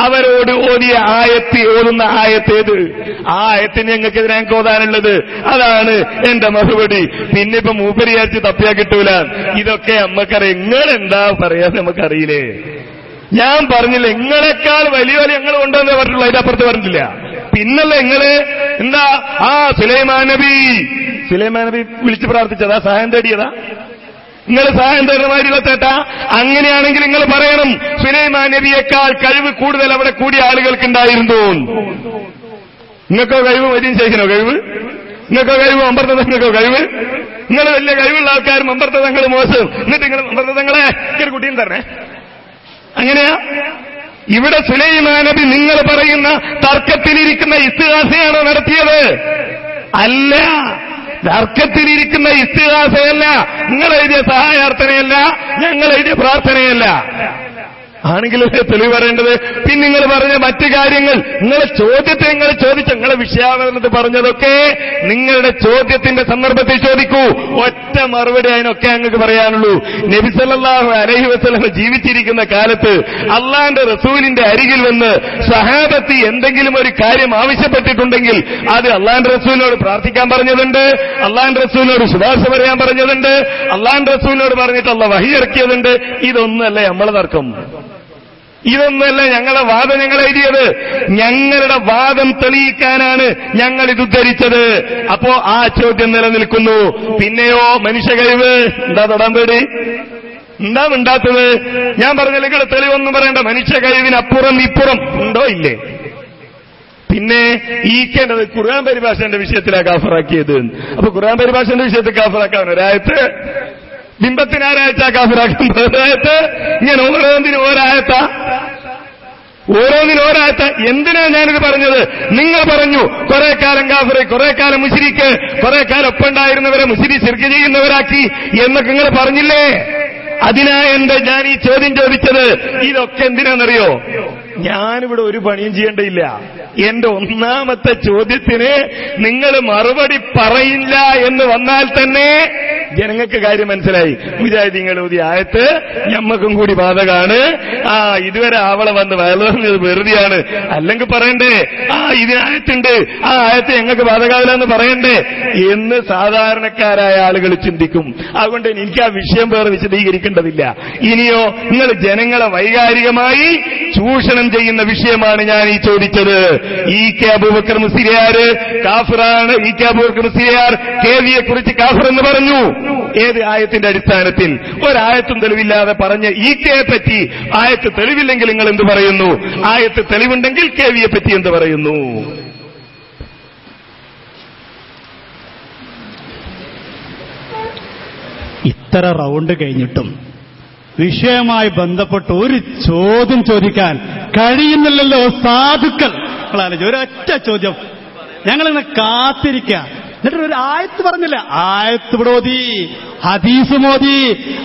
അവരോട് ഓതുന്ന ആയത്ത് ഏത്? ആ ആയത്തിന് ഞങ്ങൾക്കെതിരെ ഞങ്ങൾക്ക് ഓതാനുള്ളത്. അതാണ് എന്റെ മറുപടി. പിന്നെ ഇപ്പൊ മൂപ്പരിയാച്ച് തപ്പിയാ കിട്ടൂല. ഇതൊക്കെ നമ്മക്കറിയാം. നിങ്ങളെന്താ പറയാന്ന് നമുക്കറിയില്ലേ? ഞാൻ പറഞ്ഞില്ല, നിങ്ങളെക്കാൾ വലിയ ഞങ്ങൾ കൊണ്ടുവന്നേ പറഞ്ഞിട്ടുള്ളൂ, അതിന്റെ അപ്പുറത്ത് പറഞ്ഞിട്ടില്ല. പിന്നല്ല നിങ്ങള് എന്താ സുലൈമാൻ നബി വിളിച്ചു പ്രാർത്ഥിച്ചതാ? സഹായം തേടിയതാ? നിങ്ങൾ സഹായം തേടുന്നമാരിയുള്ള ചേട്ടാ. അങ്ങനെയാണെങ്കിൽ നിങ്ങൾ പറയണം, സുലൈമാൻ നബിയേക്കാൾ കഴിവ് കൂടുതൽ അവിടെ കൂടിയ ആളുകൾക്കുണ്ടായിരുന്നു. നിങ്ങൾക്കോ കഴിവ്? മദീൻ ശൈഖിനോ കഴിവ്? നിങ്ങൾക്കോ കഴിവ്? അമ്പർത്തതങ്ങൾക്കോ കഴിവ്? നിങ്ങൾ വലിയ കഴിവുള്ള ആൾക്കാരും അമ്പർത്തതങ്ങൾ മോശം. എന്നിട്ട് നിങ്ങൾ അമ്പർത്തതങ്ങളെ ഒരു കുട്ടിയും തരണേ. അങ്ങനെയാ? ഇവിടെ സുലൈമാൻ നബി നിങ്ങൾ പറയുന്ന തർക്കത്തിലിരിക്കുന്ന ഇസ്തിഗാസയാണോ നടത്തിയത്? അല്ല. തർക്കത്തിലിരിക്കുന്ന ഇസ്തിഗാസയല്ല, നിങ്ങൾ എഴുതിയ സഹായാർത്ഥനയല്ല, ഞങ്ങൾ എഴുതിയ പ്രാർത്ഥനയല്ല. ആണെങ്കിൽ തെളിവ് പറയേണ്ടത്. പിന്നെ നിങ്ങൾ പറഞ്ഞ മറ്റു കാര്യങ്ങൾ, നിങ്ങളെ ചോദ്യത്തെ നിങ്ങൾ ചോദിച്ച നിങ്ങളെ വിഷയാവതരണത്തിൽ പറഞ്ഞതൊക്കെ നിങ്ങളുടെ ചോദ്യത്തിന്റെ സന്ദർഭത്തിൽ ചോദിക്കൂ. ഒറ്റ മറുപടി അതിനൊക്കെ ഞങ്ങൾക്ക് പറയാനുള്ളൂ. നബി സല്ലല്ലാഹു അലൈഹി വസല്ലം ജീവിച്ചിരിക്കുന്ന കാലത്ത് അള്ളാന്റെ റസൂലിന്റെ അരികിൽ വന്ന് സഹാബത്ത് എന്തെങ്കിലും ഒരു കാര്യം ആവശ്യപ്പെട്ടിട്ടുണ്ടെങ്കിൽ അത് അള്ളാന്റെ റസൂലിനോട് പ്രാർത്ഥിക്കാൻ പറഞ്ഞതുണ്ട്, അള്ളാന്റെ റസൂലിനോട് ശുപാർശ പറയാൻ പറഞ്ഞതുണ്ട്, അള്ളാന്റെ റസൂലിനോട് പറഞ്ഞിട്ട് അള്ളാഹ് വഹി ഇറക്കിയതുണ്ട്. ഇതൊന്നല്ല നമ്മളെ തർക്കം, ഇതൊന്നല്ല ഞങ്ങളുടെ വാദം. ഞങ്ങൾ എഴുതിയത് ഞങ്ങളുടെ വാദം തെളിയിക്കാനാണ് ഞങ്ങൾ ഇത് ഉദ്ധരിച്ചത്. അപ്പോ ആ ചോദ്യം നിലനിൽക്കുന്നു. പിന്നെയോ മനുഷ്യ കഴിവ് എന്താ തൊടാൻ പേടി? എന്താ ഉണ്ടാത്തത്? ഞാൻ പറഞ്ഞില്ല, നിങ്ങൾ തെളിവൊന്നും പറയേണ്ട. മനുഷ്യ കഴിവിനപ്പുറം ഇപ്പുറം ഉണ്ടോ ഇല്ലേ? പിന്നെ ഈക്കേണ്ടത് ഖുർആൻ പരിഭാഷന്റെ വിഷയത്തിലാണ് കാഫറാക്കിയത്. അപ്പൊ ഖുർആൻ പരിഭാഷന്റെ വിഷയത്തിൽ കാഫറാക്കാൻ ഒരായത്ത്, ബിംബത്തിനാരായത്താ കാഫിറാക്കുന്നത് ഒരായത്ത്, ഇങ്ങനെ ഓരോന്നിനും ഓരോരായത്ത. എന്തിനാ ഞാനിത് പറഞ്ഞത്? നിങ്ങൾ പറഞ്ഞു കുറെ കാലം കാഫിർ, കുറെ കാലം മുശ്രിക്ക്, കുറെ കാലം ഒപ്പമുണ്ടായിരുന്നവരെ മുശ്രിക്ക് ശിർക്ക് ചെയ്യുന്നവരാക്കി എന്നൊക്കെ നിങ്ങൾ പറഞ്ഞില്ലേ? അതിനാ ഞാൻ ഈ ചോദ്യം ചോദിച്ചത്. ഇതൊക്കെ എന്തിനാണെന്നറിയോ? ഞാനിവിടെ ഒരു പണിയും ചെയ്യേണ്ടയില്ല. എന്റെ ഒന്നാമത്തെ ചോദ്യത്തിന് നിങ്ങൾ മറുപടി പറയില്ല എന്ന് വന്നാൽ തന്നെ ജനങ്ങൾക്ക് കാര്യം മനസ്സിലായി. മുജാഹിദീങ്ങൾ ഓതിയ ആയത്ത് ഞമ്മക്കും കൂടി ബാധകാണ്. ഇതുവരെ ആവളെ വന്ന് വയലുന്നത് വെറുതെയാണ്. അല്ലെങ്കിൽ പറയണ്ടേ ഇതിനായത്തുണ്ട്, ആ ആയത്ത് ഞങ്ങൾക്ക് ബാധകാവില്ല എന്ന് പറയണ്ടേ എന്ന് സാധാരണക്കാരായ ആളുകൾ ചിന്തിക്കും. അതുകൊണ്ട് എനിക്ക് ആ വിഷയം വേറെ വിശദീകരിക്കേണ്ടതില്ല. ഇനിയോ നിങ്ങൾ ജനങ്ങളെ വൈകാരികമായി ചൂഷണം ചെയ്യുന്ന വിഷയമാണ് ഞാൻ ഈ ചോദിച്ചത്. ഈ കെ അബൂബക്കർ മുസ്ലിയാർ കാഫിറാണ്. ഈ കെ അബൂബക്കർ മുസ്ലിയാർ കേവിയെ കുറിച്ച് കാഫിർ എന്ന് പറഞ്ഞു. ഏത് ആയത്തിന്റെ അടിസ്ഥാനത്തിൽ? ഒരായത്തും തെളിവില്ലാതെ പറഞ്ഞ ഈ കെയെ പറ്റി ആയത്ത് തെളിവില്ലെങ്കിൽ നിങ്ങൾ എന്ത് പറയുന്നു? ആയത്ത് തെളിവുണ്ടെങ്കിൽ കേവിയെ പറ്റി എന്ത് പറയുന്നു? ഇത്ര റൗണ്ട് കഴിഞ്ഞിട്ടും വിഷയവുമായി ബന്ധപ്പെട്ട് ഒരു ചോദ്യം ചോദിക്കാൻ കഴിയുന്നില്ലല്ലോ സാധുക്കൾ. ഒരൊറ്റ ചോദ്യം ഞങ്ങളിങ്ങനെ കാത്തിരിക്കുക. എന്നിട്ട് ഒരു ആയത്ത് പറഞ്ഞില്ല, ആയത്ത് ഇവിടെ ഓതി, ഹദീസ് മോദി,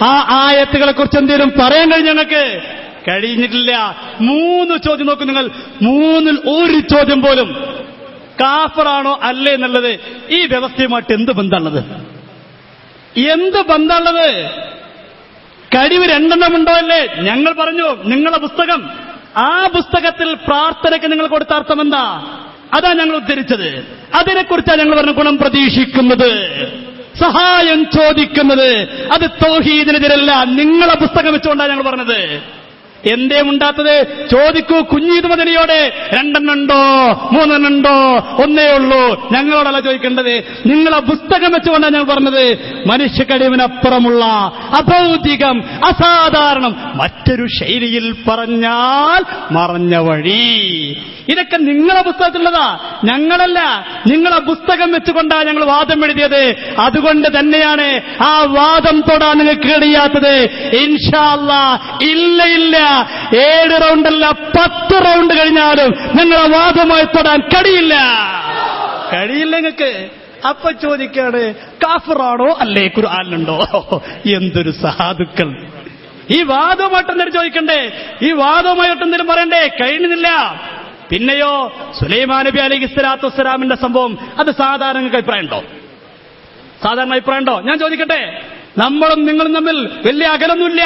ആ ആയത്തുകളെ കുറിച്ച് എന്തെങ്കിലും പറയാൻ കഴിഞ്ഞു? ഞങ്ങൾക്ക് കഴിഞ്ഞിട്ടില്ല. 3 ചോദ്യം നോക്കും നിങ്ങൾ, 3-ൽ ഒരു ചോദ്യം പോലും കാഫറാണോ അല്ലേ എന്നുള്ളത് ഈ വ്യവസ്ഥയുമായിട്ട് എന്ത് ബന്ധമുള്ളത്? എന്ത് ബന്ധമുള്ളത്? കഴിവ് 2 ഉണ്ടോ അല്ലേ? ഞങ്ങൾ പറഞ്ഞു നിങ്ങളുടെ പുസ്തകം, ആ പുസ്തകത്തിൽ പ്രാർത്ഥനയ്ക്ക് നിങ്ങൾ കൊടുത്ത അർത്ഥം എന്താ? അതാ ഞങ്ങൾ ഉദ്ധരിച്ചത്. അതിനെക്കുറിച്ചാണ് ഞങ്ങൾ പറഞ്ഞ ഗുണം പ്രതീക്ഷിക്കുന്നത്, സഹായം ചോദിക്കുന്നത്. അത് തൗഹീദിനെതിരല്ല, നിങ്ങളെ പുസ്തകം വെച്ചുകൊണ്ടാണ് ഞങ്ങൾ പറഞ്ഞത്. എന്തേ ഉണ്ടാത്തത്? ചോദിക്കൂ കുഞ്ഞീദ് മദനിയോടെ 2 ഉണ്ടോ 3 ഉണ്ടോ? 1 ഉള്ളൂ. ഞങ്ങളോടല്ല ചോദിക്കേണ്ടത്, നിങ്ങളെ പുസ്തകം വെച്ചുകൊണ്ടാണ് ഞങ്ങൾ പറഞ്ഞത്. മനുഷ്യ കഴിവിനപ്പുറമുള്ള അഭൗതികം, അസാധാരണം, മറ്റൊരു ശൈലിയിൽ പറഞ്ഞാൽ മറഞ്ഞ വഴി. ഇതൊക്കെ നിങ്ങളെ പുസ്തകത്തിലുള്ളതാ, ഞങ്ങളല്ല. നിങ്ങളെ പുസ്തകം വെച്ചുകൊണ്ടാണ് ഞങ്ങൾ വാദം എഴുതിയത്. അതുകൊണ്ട് തന്നെയാണ് ആ വാദം തൊടാൻ നിങ്ങൾക്ക് കഴിയാത്തത്. ഇൻഷാ അല്ലാഹ് ഇല്ല 7 റൗണ്ടല്ല 10 റൗണ്ട് കഴിഞ്ഞാലും നിങ്ങളെ വാദമായി തൊടാൻ കഴിയില്ല നിങ്ങൾക്ക്. അപ്പൊ ചോദിക്കാണ് കാഫിറാണോ അല്ലേ ഖുർആനിലുണ്ടോ? എന്തൊരു സാധുക്കൾ! ഈ വാദമായിട്ടെന്തെങ്കിലും ചോദിക്കണ്ടേ? ഈ വാദമായിട്ടെന്തെങ്കിലും പറയണ്ടേ? കഴിയുന്നില്ല. പിന്നെയോ സുലൈമാൻ നബി അലൈഹി സ്വലാത്തു വസ്സലാമിന്റെ സംഭവം, അത് സാധാരണ അഭിപ്രായം ഉണ്ടോ? സാധാരണ അഭിപ്രായം ഉണ്ടോ? ഞാൻ ചോദിക്കട്ടെ. നമ്മളും നിങ്ങളും തമ്മിൽ വലിയ അകലൊന്നുമില്ല.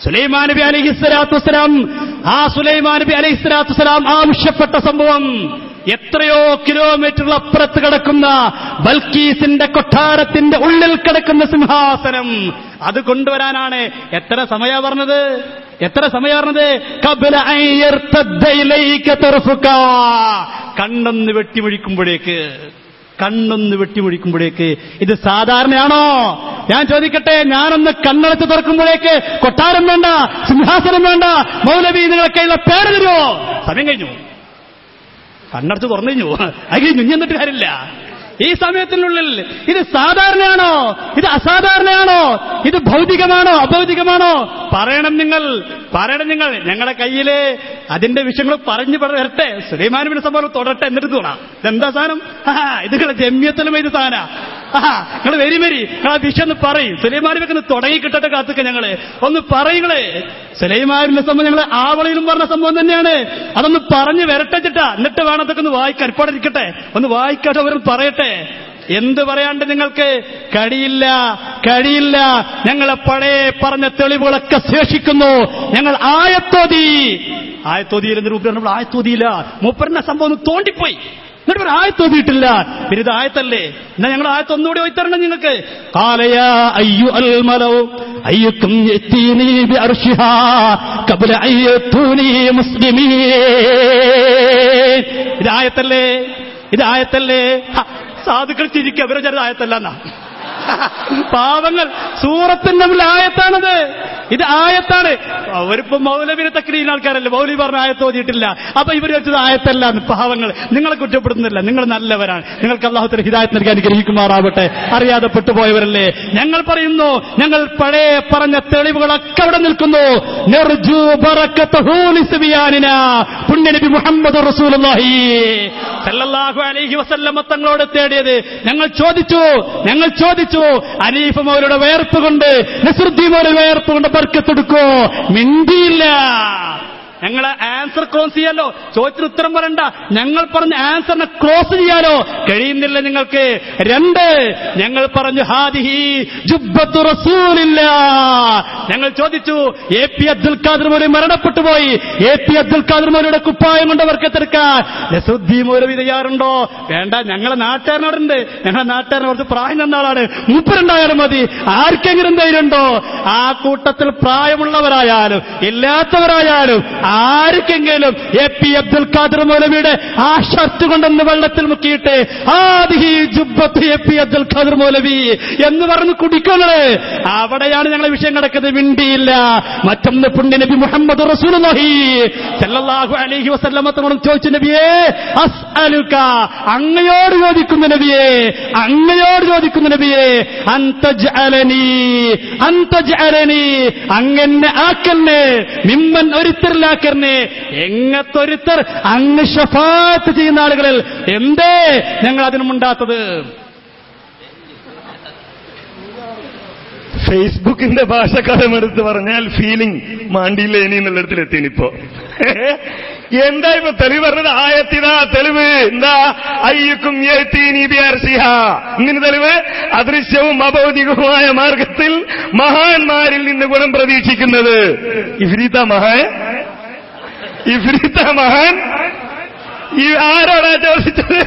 സുലൈമാൻ നബി അലൈഹി സ്വലാത്തു വസ്സലാം ആ സുലൈമാൻ നബി അലൈഹിസ്സലാത്തു വസ്സലാം ആവശ്യപ്പെട്ട സംഭവം എത്രയോ കിലോമീറ്റർ അപ്പുറത്ത് കിടക്കുന്ന ബൽക്കീസിന്റെ കൊട്ടാരത്തിന്റെ ഉള്ളിൽ കിടക്കുന്ന സിംഹാസനം അത് കൊണ്ടുവരാനാണ്. എത്ര സമയം പറഞ്ഞത്? ഖബ്ല അൻ യർതദ്ദ ഇലൈക തർഫുക. കണ്ണൊന്ന് വെട്ടിമുഴിക്കുമ്പോഴേക്ക് ഇത് സാധാരണയാണോ? ഞാൻ ചോദിക്കട്ടെ, ഞാനൊന്ന് കണ്ണടച്ച് തുറക്കുമ്പോഴേക്ക് കൊട്ടാരം വേണ്ട, സിംഹാസനം വേണ്ട, മൗലവി നിങ്ങളൊക്കെയുള്ള പേര് തരുമോ? സമയം കഴിഞ്ഞു, കണ്ണടച്ച് തുറന്നു കഴിഞ്ഞു, അത് ഞെഞ്ഞിട്ട് കാര്യമില്ല. ഈ സമയത്തിനുള്ളിൽ ഇത് സാധാരണയാണോ? ഇത് അസാധാരണയാണോ? ഇത് ഭൗതികമാണോ അഭൗതികമാണോ? പറയണം നിങ്ങൾ. ഞങ്ങളുടെ കയ്യില് അതിന്റെ വിഷയങ്ങൾ പറഞ്ഞു വരട്ടെ. സുലൈമാൻ നബിയുടെ സംഭവം തുടരട്ടെ, എന്നിട്ട് തോന്നാം ഇതെന്താ സാധനം. ഇത് ജമ്യത്തിലും ഇത് സാധന. നിങ്ങൾ വരി നിങ്ങൾ ആ വിഷയം ഒന്ന് പറയും. സുലൈമാൻ നബിക്ക് ഒന്ന് തുടങ്ങി കിട്ടട്ടെ, കാത്തുക്ക ഞങ്ങള് ഒന്ന് പറയുങ്ങള്. സുലൈമാനിന്റെ സംഭവം ഞങ്ങൾ ആവളയിലും പറഞ്ഞ സംഭവം തന്നെയാണ്. അതൊന്ന് പറഞ്ഞു വരട്ടെച്ചിട്ടാ, എന്നിട്ട് വേണം അതൊക്കെ ഒന്ന് വായിക്കാൻ. ഇപ്പോൾ ഇരിക്കട്ടെ, ഒന്ന് വായിക്കട്ടെ, അവരൊന്ന് പറയട്ടെ. എന്ത് പറയാണ്ട് നിങ്ങൾക്ക് കഴിയില്ല. ഞങ്ങളെ പഴയ പറഞ്ഞ തെളിവുകളൊക്കെ ശേഷിക്കുന്നു. ഞങ്ങൾ ആയത്തോതിയിൽ രൂപ ആയത്തോതിയില്ല. മൂപ്പറിന്റെ സംഭവം ഒന്ന് തോണ്ടിപ്പോയി, എന്നിട്ട് ഒരു ആയത്തോതിയിട്ടില്ല. പിന്നെ ഇത് ആയത്തല്ലേ, എന്നാ ഞങ്ങൾ ആയത്തൊന്നുകൂടി വയ്ത്തരണം നിങ്ങൾക്ക്. ഇതായത്തല്ലേ. സാധുക്കൾ ചിരിക്കുക, അവരെ ചെറിയ ആയത്തല്ല. പാവങ്ങൾ സൂറത്തിന്റെ ആയത്താണത്. ഇത് ആയത്താണ്. അവരിപ്പോ മൗലവിനെ തക്രീന ആൾക്കാരല്ലേ, മൗലവി പറഞ്ഞ ആയത്തോതിയിട്ടില്ല. അപ്പൊ ഇവർ വെച്ചത് ആയത്തല്ല. പാവങ്ങൾ, നിങ്ങളെ കുറ്റപ്പെടുന്നില്ല, നിങ്ങൾ നല്ലവരാണ്. നിങ്ങൾക്ക് അല്ലാഹു തആല ഹിദായത്ത് നൽകി അനുഗ്രഹിക്കുമാറാവട്ടെ. അറിയാതെ പെട്ടുപോയവരല്ലേ. ഞങ്ങൾ പറയുന്നു, ഞങ്ങൾ പഴയ പറഞ്ഞ തെളിവുകളൊക്കെ അവിടെ നിൽക്കുന്നു. നർജു ബറകതഹു ലിസ്ബിയാനിനാ. പുണ്യനബി മുഹമ്മദ് റസൂലുള്ളാഹി സല്ലല്ലാഹു അലൈഹി വസല്ലം തങ്ങളോട് തേടിയത് ഞങ്ങൾ ചോദിച്ചു. അനീഫ് മൗലയുടെ വേർപ്പ് കൊണ്ട്, നസ്രുദ്ദീൻ മൗലയുടെ വേർപ്പ് കൊണ്ട് ബർക്കത്തെടുക്കോ? മിണ്ടിയില്ല. ഞങ്ങളെ ആൻസർ ക്ലോസ് ചെയ്യാലോ, ചോദിച്ചിട്ട് ഉത്തരം പറയണ്ട. ഞങ്ങൾ പറഞ്ഞ ആൻസറിനെ ക്ലോസ് ചെയ്യാലോ കഴിയുന്നില്ല നിങ്ങൾക്ക്. 2, ഞങ്ങൾ പറഞ്ഞു ഹാദിഹി ജുബ്ബത്തു റസൂലില്ലാഹ്. ഞങ്ങൾ ചോദിച്ചു, AP അബ്ദുൽ ഖാദർ മൗലവി മരണപ്പെട്ടു പോയി, AP അബ്ദുൽ ഖാദർ മൗലവിയുടെ കുപ്പായം കൊണ്ട് ബർക്കത്തെടുക്കാൻ നസ്രുദ്ദീൻ മൗലവി തയ്യാറുണ്ടോ? വേണ്ട, ഞങ്ങളെ നാട്ടുകാരനോടുണ്ട്. ഞങ്ങളെ നാട്ടുകാരൻ കുറച്ച് പ്രായം തന്ന ആളാണ്, മൂപ്പരുണ്ടായാലും മതി. ആർക്കെങ്കിലും ധൈര്യമുണ്ടോ? ആ കൂട്ടത്തിൽ പ്രായമുള്ളവരായാലും ഇല്ലാത്തവരായാലും ആർക്കെങ്കിലും AP അബ്ദുൽ ഖാദർ മൗലവിയുടെ ആ ഷർട്ട് കൊണ്ടൊന്ന് വെള്ളത്തിൽ മുക്കിയിട്ട് ആദിഹി ജുബ്ബത്ത് AP അബ്ദുൽ ഖാദർ മൗലവി എന്ന് പറഞ്ഞ് കുടിക്കുന്നത്. അവിടെയാണ് ഞങ്ങളെ വിഷയം കിടക്കുന്നത്. മിണ്ടിയില്ല. മറ്റൊന്ന് പുണ്യനബി മുഹമ്മദ് റസൂലുള്ളാഹി സല്ലല്ലാഹു അലൈഹി വസല്ലം തങ്ങളോട് ചോദിച്ചു, നബിയേ അസ്അലുക, അങ്ങയോട് ചോദിക്കുന്നു നബിയേ, അന്തജ്അലനി, അങ്ങനെ ആക്കന്നെ, മിമ്മൻ ഒരുത്തരിലാക്കന്നെ, എങ്ങത്തൊരുത്തർ അങ്ങ് ശഫാഅത്ത് ചെയ്യുന്ന ആളുകളിൽ. എന്തേ ഞങ്ങൾ അതിനും ഉണ്ടാത്തത്? ഫേസ്ബുക്കിന്റെ ഭാഷക്കടമെടുത്ത് പറഞ്ഞാൽ ഫീലിംഗ് മാണ്ടിയില്ല ഇനി എന്നുള്ളിടത്തിലെത്തിനിപ്പോ. എന്താ ഇപ്പൊ തെളിവ് പറഞ്ഞത്? ആയത്തിനാ തെളിവ് എന്താ? അയ്യുക്കും ഇങ്ങനെ തെളിവ് അദൃശ്യവും അഭൗതികവുമായ മാർഗത്തിൽ മഹാന്മാരിൽ നിന്ന് ഗുണം പ്രതീക്ഷിക്കുന്നത്. ഇഫ്രീത്ത മഹാൻ ആരോടാ ചോദിച്ചത്?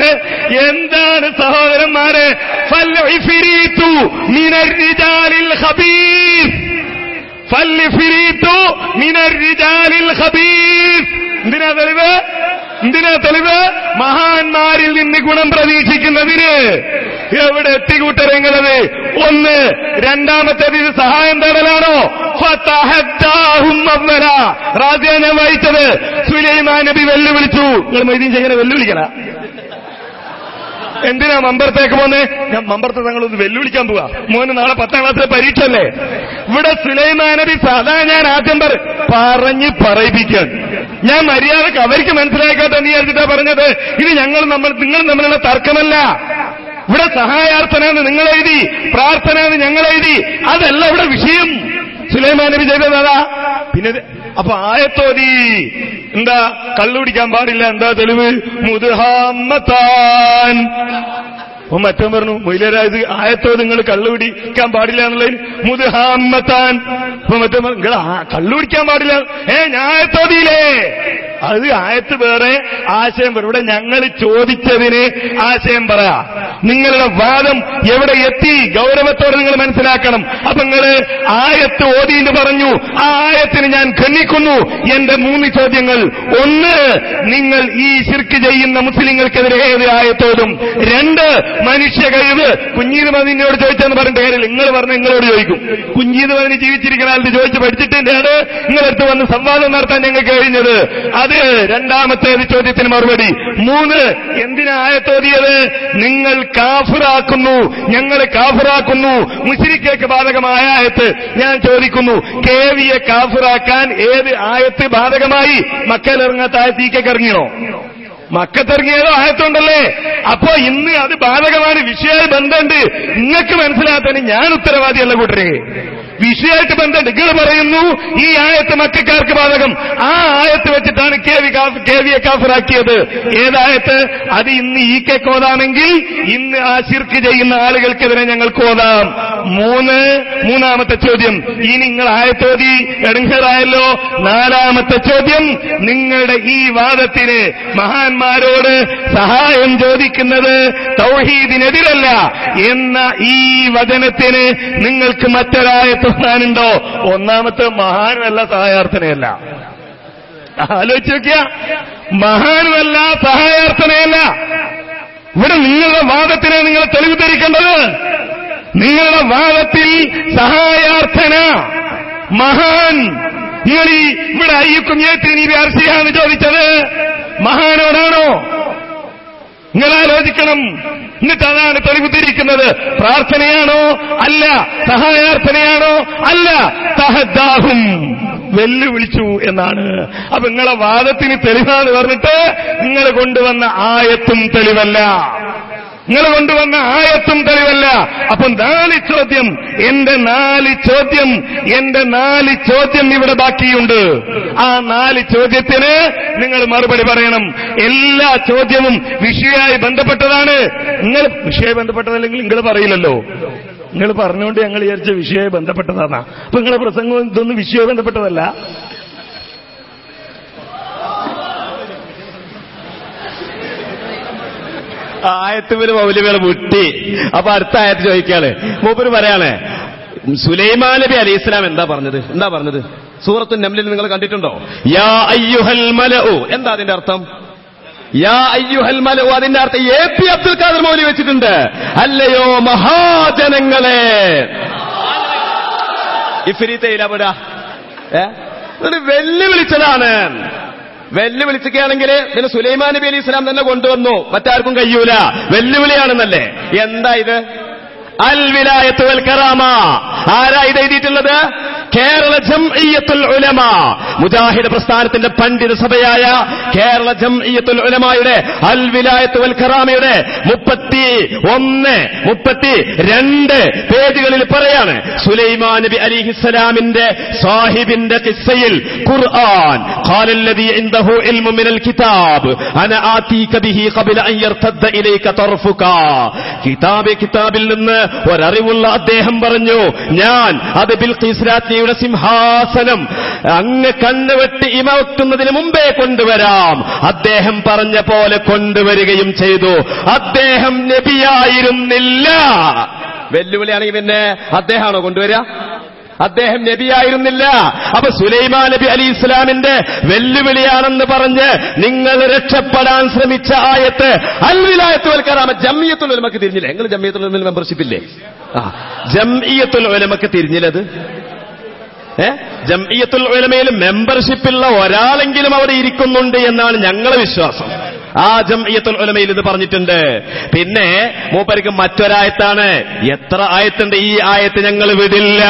എന്താണ് സഹോദരന്മാരെ? ഫൽഇഫ്രീതു മിനർരിജാലിൽ ഖബീസ്. എന്തിനാ തെളിവ്? മഹാന്മാരിൽ നിന്ന് ഗുണം പ്രതീക്ഷിക്കുന്നതിന്. എവിടെ എത്തിക്കൂട്ടരങ്ങളത്? 1. രണ്ടാമത്തേത് ഇത് സഹായം തേടലാണോ? റാസിയ ഞാൻ വായിച്ചത് സുലൈമാൻ നബി വെല്ലുവിളിച്ചു. നിങ്ങൾ മൊയ്തീൻ ശൈഖിനെ വെല്ലുവിളിക്കല. എന്തിനാ മമ്പറത്തേക്ക് പോന്നേ? ഞാൻ മമ്പറത്തെ തങ്ങളൊന്ന് വെല്ലുവിളിക്കാൻ പോവാ. മോന് നാളെ 10ാം ക്ലാസ്സിലെ പരീക്ഷ അല്ലേ. ഇവിടെ സുലൈമാൻ നബി സദാ ഞാൻ ആദ്യം പറഞ്ഞ് പറയിപ്പിക്കാൻ. ഞാൻ മര്യാദക്ക് അവർക്ക് മനസ്സിലാക്കാത്ത നീ അറിഞ്ഞിട്ടാ പറഞ്ഞത്. ഇത് നിങ്ങൾ തമ്മിലുള്ള തർക്കമല്ല. ഇവിടെ സഹായാർത്ഥനാന്ന് നിങ്ങൾ എഴുതി, പ്രാർത്ഥന ഞങ്ങൾ എഴുതി. അതല്ല ഇവിടെ വിഷയം. സുലൈമാൻ നബി ചെയ്തതാ. പിന്നെ അപ്പൊ ആയത്തോതി എന്താ? കള്ളുപിടിക്കാൻ പാടില്ല. എന്താ തെളിവ്? മുദ്ഹാമ്മത്താൻ. മറ്റോ പറഞ്ഞു മൊയിലരായത് ആയത്തോ നിങ്ങൾ കള്ളുപിടിക്കാൻ പാടില്ല എന്നുള്ളതിന് മുദ്ഹാമ്മത്താൻ. ഇപ്പൊ മറ്റോ നിങ്ങൾ കള്ളുപിടിക്കാൻ പാടില്ല, ഞാൻ ആയത്തോതിയില്ലേ? അത് ആയത്ത് വേറെ, ആശയം വേറെ. ഇവിടെ ഞങ്ങൾ ചോദിച്ചതിന് ആശയം പറയാ. നിങ്ങളുടെ വാദം എവിടെ എത്തി ഗൗരവത്തോടെ നിങ്ങൾ മനസ്സിലാക്കണം. അപ്പൊ നിങ്ങൾ ആയത്ത് ഓതിന്ന് പറഞ്ഞു, ആ ആയത്തിന് ഞാൻ ഖണ്ഡിക്കുന്നു. എന്റെ 3 ചോദ്യങ്ങൾ: 1, നിങ്ങൾ ഈ ശിർക്ക് ചെയ്യുന്ന മുസ്ലിങ്ങൾക്കെതിരെ ഏത് ആയത്തോതും? 2, മനുഷ്യ കഴിവ്. കുഞ്ഞീത് മതിനോട് ചോദിച്ചെന്ന് പറഞ്ഞിട്ട് കാര്യമില്ല, നിങ്ങൾ പറഞ്ഞ നിങ്ങളോട് ചോദിക്കും. കുഞ്ഞീത് മതിന് ജീവിച്ചിരിക്കുന്ന ആൾക്ക് ചോദിച്ച് പഠിച്ചിട്ടാണ് നിങ്ങളടുത്ത് വന്ന് സംവാദം നടത്താൻ ഞങ്ങൾക്ക് കഴിഞ്ഞത്. അത് 2ാമത്തേത് ചോദ്യത്തിന് മറുപടി. 3, എന്തിനാ ആയത്തോതിയത്? നിങ്ങൾ കാഫിറാക്കുന്നു, ഞങ്ങൾ കാഫിറാക്കുന്നു, മുശ്രിക്കേക്ക് ബാധകമായ ആയത്ത്. ഞാൻ ചോദിക്കുന്നു, കേവിയെ കാഫിറാക്കാൻ ഏത് ആയത്ത് ബാധകമായി? മക്കയിലിറങ്ങാത്ത ആയത്ത് ഈക്കൊക്കെ ഇറങ്ങിയോ? മക്കത്തിറങ്ങിയതോ ആയത്തുണ്ടല്ലേ? അപ്പോ ഇന്ന് അത് ബാധകമാണ്. വിഷയ ബന്ധമുണ്ട്. നിങ്ങൾക്ക് മനസ്സിലാത്തതിന് ഞാൻ ഉത്തരവാദിയല്ല കൂട്ടരെ. വിഷയമായിട്ട് ബന്ധമുണ്ട്. നിങ്ങൾ പറയുന്നു ഈ ആയത്ത് മക്കക്കാർക്ക് ബാധകം. ആ ആയത്ത് വെച്ചിട്ടാണ് കേവിയെ കാഫിറാക്കിയത്. ഏതായത്ത്? അത് ഇന്ന് ഈ കേക്കോതാണെങ്കിൽ ഇന്ന് ആ ശിർക്ക് ചെയ്യുന്ന ആളുകൾക്കെതിരെ ഞങ്ങൾക്ക് ഓതാം. 3ാമത്തെ ചോദ്യം, ഈ നിങ്ങൾ ആയത്തോതി എടങ്ങേറായല്ലോ. 4ാമത്തെ ചോദ്യം, നിങ്ങളുടെ ഈ വാദത്തിന് മഹാന്മാരോട് സഹായം ചോദിക്കുന്നത് തൗഹീദിനെതിരല്ല എന്ന ഈ വചനത്തിന് നിങ്ങൾക്ക് മറ്റൊരായത്ത് ണ്ടോ? 1ാമത്തെ മഹാനുമല്ല സഹായാർത്ഥനയല്ല. ആലോചിച്ച് നോക്കിയ, മഹാനുമല്ല സഹായാർത്ഥനയല്ല. ഇവിടെ നിങ്ങളുടെ വാദത്തിന് നിങ്ങൾ തെളിവ് ധരിക്കേണ്ടത്. നിങ്ങളുടെ വാദത്തിൽ സഹായാർത്ഥന മഹാൻ. നിങ്ങൾ ഇവിടെ അയ്യക്കും ഏത്തിന് അർശിയാന്ന് ചോദിച്ചത് മഹാനോടാണോ? നിങ്ങൾ ആലോചിക്കണം. എന്നിട്ട് അതാണ് തെളിവുദ്ധരിക്കുന്നത്. പ്രാർത്ഥനയാണോ? അല്ല. സഹായാർത്ഥനയാണോ? അല്ല. തഹദ്ദാഹും, വെല്ലുവിളിച്ചു എന്നാണ്. അപ്പൊ നിങ്ങളെ വാദത്തിന് തെളിവാന്ന് പറഞ്ഞിട്ട് നിങ്ങൾ കൊണ്ടുവന്ന ആയത്തും തെളിവല്ല. നിങ്ങൾ കൊണ്ടുവന്ന ആയത്തും തെളിവല്ല. അപ്പൊ 4 ചോദ്യം, എന്റെ 4 ചോദ്യം ഇവിടെ ബാക്കിയുണ്ട്. ആ 4 ചോദ്യത്തിന് നിങ്ങൾ മറുപടി പറയണം. എല്ലാ ചോദ്യവും വിഷയമായി ബന്ധപ്പെട്ടതാണ്. നിങ്ങൾ വിഷയമായി ബന്ധപ്പെട്ടതല്ലെങ്കിൽ നിങ്ങൾ പറയില്ലല്ലോ. നിങ്ങൾ പറഞ്ഞുകൊണ്ട് ഞങ്ങൾ വിചാരിച്ച വിഷയമായി ബന്ധപ്പെട്ടതാണ്. അപ്പൊ നിങ്ങളെ പ്രസംഗം ഇതൊന്നും വിഷയമായി ബന്ധപ്പെട്ടതല്ല. ആയത്തുവിന് മൗലവികൾ മുട്ടി. അപ്പൊ അടുത്ത ആയത്ത് ചോദിക്കാണ്. മൂപ്പര് പറയാണ്, സുലൈമാൻ നബി അലൈഹി ഇസ്ലാം എന്താ പറഞ്ഞത്? സൂറത്തു നംലിൽ നിങ്ങൾ കണ്ടിട്ടുണ്ടോ? യാ അയ്യുഹൽ മലഉ. എന്താ അതിന്റെ അർത്ഥം? യാ അയ്യുഹൽ മലഉ അതിന്റെ അർത്ഥം AP അബ്ദുൽ ഖാദർ മൗലവി വെച്ചിട്ടുണ്ട്. അല്ലയോ മഹാജനങ്ങളെ. ഇഫ്രീത്തയിലപ്പെടാ വെല്ലുവിളിച്ചതാണ്. വെല്ലുവിളിക്കുകയാണെങ്കിൽ പിന്നെ സുലൈമാൻ നബി അലൈഹി ഇസ്ലാം തന്നെ കൊണ്ടുവന്നു, മറ്റാർക്കും കഴിയൂല. വെല്ലുവിളിയാണെന്നല്ലേ? എന്താ ഇത്? അൽ വിലായത്ത് വൽ കറാമ. ആരാ ഇത് എഴുതിയിട്ടുള്ളത്? കേരള ജംഇയ്യത്തുൽ ഉലമ, മുജാഹിദ് പ്രസ്ഥാനത്തിന്റെ പണ്ഡിത സഭയായ കേരള ജംഇയ്യത്തുൽ ഉലമയുടെ അൽ വിലായത്ത് വൽ കറാമയുടെ 31, 32 പേജുകളിൽ പറയാണ്, സുലൈമാൻ നബി അലൈഹിസ്സലാമിന്റെ സാഹിബിന്റെ ഖിസ്സയിൽ ഖുർആൻ ഖാലല്ലദീ ഇൻദഹു ഇൽമു മിനൽ കിതാബ് അന ആതീക ബിഹി ഖബ്ല അൻ യർതദ്ദ ഇലൈക തർഫുക. കിതാബിൽ നിന്ന് ഒരറിവുള്ള അദ്ദേഹം പറഞ്ഞു, ഞാൻ അത് ബിൽഖീസ് രാജ്ഞിയുടെ സിംഹാസനം അങ്ങ് കണ്ണുവെട്ടി ഇമവെക്കുന്നതിന് മുമ്പേ കൊണ്ടുവരാം. അദ്ദേഹം പറഞ്ഞ പോലെ കൊണ്ടുവരികയും ചെയ്തു. അദ്ദേഹം നബിയായിരുന്നില്ല. വെല്ലുവിളിയാണെങ്കിൽ പിന്നെ അദ്ദേഹമാണോ കൊണ്ടുവരിക? അദ്ദേഹം നബിയായിരുന്നില്ല. അപ്പൊ സുലൈമാൻ നബി അലൈഹി ഇസ്ലാമിന്റെ വെല്ലുവിളിയാണെന്ന് പറഞ്ഞ് നിങ്ങൾ രക്ഷപ്പെടാൻ ശ്രമിച്ച ആയത്ത് അൽ വിലായത്ത് വൽ കറാമ. ജംഇയ്യത്തുൽ ഉലമക്ക് തിരിഞ്ഞില്ലേ? നിങ്ങൾ ജംഇയ്യത്തുൽ ഉലമയിൽ മെമ്പർഷിപ്പ് ഇല്ലേ? ജംഇയ്യത്തുൽ ഉലമക്ക് തിരിഞ്ഞില്ലത്? ജംഇയ്യത്തുൽ ഉലമയിൽ മെമ്പർഷിപ്പുള്ള ഒരാളെങ്കിലും അവിടെ ഇരിക്കുന്നുണ്ട് എന്നാണ് ഞങ്ങളെ വിശ്വാസം. ആ ജംഇയ്യത്തുൽ ഉലമയിൽ ഇത് പറഞ്ഞിട്ടുണ്ട്. പിന്നെ മൂപ്പർക്ക് മറ്റൊരായത്താണ്. എത്ര ആയത്തുണ്ട്? ഈ ആയത്ത് ഞങ്ങൾ വിടില്ല.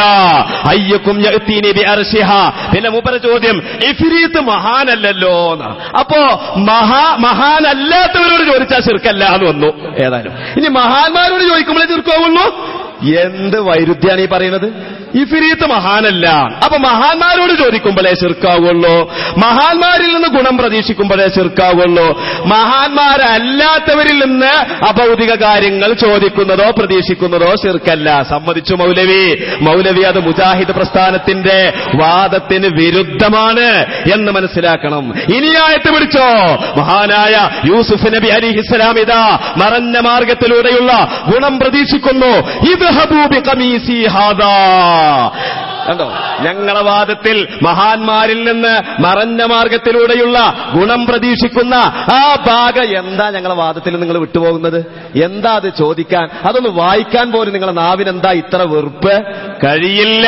അയ്യക്കും യഅ്തീനി ബി അർശിഹ. പിന്നെ മൂപ്പര ചോദ്യം, ഇഫ്രീത്ത് മഹാനല്ലല്ലോ. അപ്പോ മഹാനല്ലാത്തവരോട് ചോദിച്ചാൽ ശിർക്കല്ല എന്ന് വന്നു. ഏതായാലും ഇനി മഹാന്മാരോട് ചോദിക്കുമ്പോഴേ ശിർക്കാവുള്ളൂ. എന്ത് വൈരുദ്ധ്യാണ് ഈ പറയുന്നത്? ഇഫ്രീത്ത് മഹാനല്ല. അപ്പൊ മഹാന്മാരോട് ചോദിക്കുമ്പോഴേ ശിർക്കാവുള്ളൂ, മഹാന്മാരിൽ നിന്ന് ഗുണം പ്രതീക്ഷിക്കുമ്പോഴേ ശിർക്കാവുള്ളൂ. മഹാന്മാരല്ലാത്തവരിൽ നിന്ന് അഭൗതിക കാര്യങ്ങൾ ചോദിക്കുന്നതോ പ്രതീക്ഷിക്കുന്നതോ ശിർക്കല്ല. സമ്മതിച്ചു മൗലവി അത് മുജാഹിദ് പ്രസ്ഥാനത്തിന്റെ വാദത്തിന് വിരുദ്ധമാണ് എന്ന് മനസ്സിലാക്കണം. ഇനി ആയത്ത് പിടിച്ചോ. മഹാനായ യൂസുഫ് നബി അലൈഹിസ്സലാം ഇതാ മറഞ്ഞ മാർഗത്തിലൂടെയുള്ള ഗുണം പ്രതീക്ഷിക്കുന്നു. ഇദ്ഹബൂ ബിഖമീസി ഹാദാ. കണ്ടോ, ഞങ്ങളെ വാദത്തിൽ മഹാന്മാരിൽ നിന്ന് മറഞ്ഞ മാർഗത്തിലൂടെയുള്ള ഗുണം പ്രതീക്ഷിക്കുന്ന ആ ഭാഗം എന്താ ഞങ്ങളെ വാദത്തിൽ നിങ്ങൾ വിട്ടുപോകുന്നത്? എന്താ അത് ചോദിക്കാൻ? അതൊന്ന് വായിക്കാൻ പോലും നിങ്ങളെ നാവിനെന്താ ഇത്ര വെറുപ്പ്? കഴിയില്ല.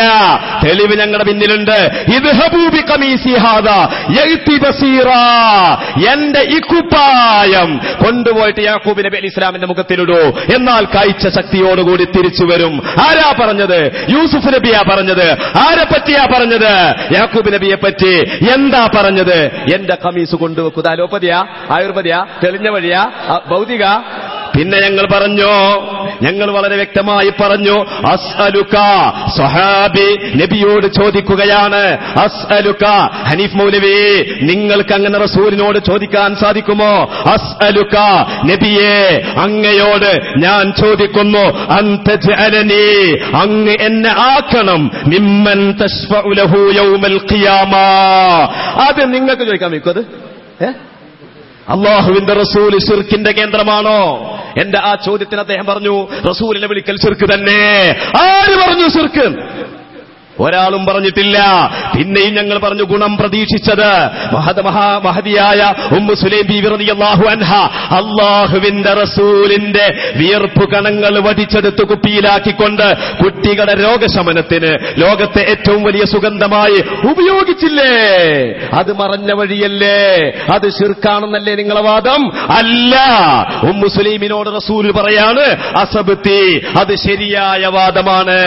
തെളിവ് ഞങ്ങളുടെ പിന്നിലുണ്ട്. ഇദ്ഹബൂ ബിഖമീസി ഹാദാ യഅതി ബസീറാ. എന്റെ ഈ കുപ്പായം കൊണ്ടുപോയിട്ട് യാക്കൂബ് നബി അലൈഹി ഇസ്ലാമിന്റെ മുഖത്തിലിടൂ, എന്നാൽ കാഴ്ച ശക്തിയോടുകൂടി തിരിച്ചു വരും. ആരാ പറഞ്ഞത്? യൂസുഫ് നബിയാ പറഞ്ഞത്. ആരെ പറ്റിയാ പറഞ്ഞത്? യാക്കൂബ് നബിയെ പറ്റി. എന്താ പറഞ്ഞത്? എന്റെ ഖമീസ് കൊണ്ടുവെക്കുക. അലോപതിയാ, ആയുർവേദിയാ, തെളിഞ്ഞ വഴിയാ, ഭൗതിക? പിന്നെ ഞങ്ങൾ വളരെ വ്യക്തമായി പറഞ്ഞു, അസ്അലുക. സ്വഹാബി നബിയോട് ചോദിക്കുകയാണ്, അസ്അലുക. ഹനീഫ് മൗലവി, നിങ്ങൾക്ക് അങ്ങനെ റസൂലിനോട് ചോദിക്കാൻ സാധിക്കുമോ? അസ്അലുക നബിയെ, അങ്ങയോട് ഞാൻ ചോദിക്കുന്നു, അൻതജ്അലനി, അങ്ങ് എന്നെ ആക്കണം, മിമ്മൻ തശ്ഫഉ ലഹു യൗമൽ ഖിയാമ. അത് നിങ്ങൾക്ക് ചോദിക്കാൻ വയ്ക്കും. അത് അല്ലാഹുവിന്റെ റസൂൽ ശിർക്കിന്റെ കേന്ദ്രമാണോ? എന്റെ ആ ചോദ്യത്തിന് അദ്ദേഹം പറഞ്ഞു, റസൂലിനെ വിളിക്കൽ ശിർക്ക് തന്നെ. ആര് പറഞ്ഞു ശിർക്ക്? ഒരാളും പറഞ്ഞിട്ടില്ല. പിന്നെയും ഞങ്ങൾ പറഞ്ഞു ഗുണം പ്രതീക്ഷിച്ചത് മഹദിയായ ഉമ്മു സുലൈം ബീവി റളിയല്ലാഹു അൻഹ അല്ലാഹുവിന്റെ റസൂലിന്റെ വിയർപ്പ് കണങ്ങൾ വടിച്ചെടുത്ത് കുപ്പിയിലാക്കിക്കൊണ്ട് കുട്ടികളുടെ രോഗശമനത്തിന് ലോകത്തെ ഏറ്റവും വലിയ സുഗന്ധമായി ഉപയോഗിച്ചില്ലേ? അത് മറഞ്ഞ വഴിയല്ലേ? അത് ശിർക്കാണെന്നല്ലേ നിങ്ങളെ വാദം? അല്ല. ഉമ്മു സുലൈമിനോട് റസൂൽ പറയാണ്, അസബ്തി, അത് ശരിയായ വാദമാണ്.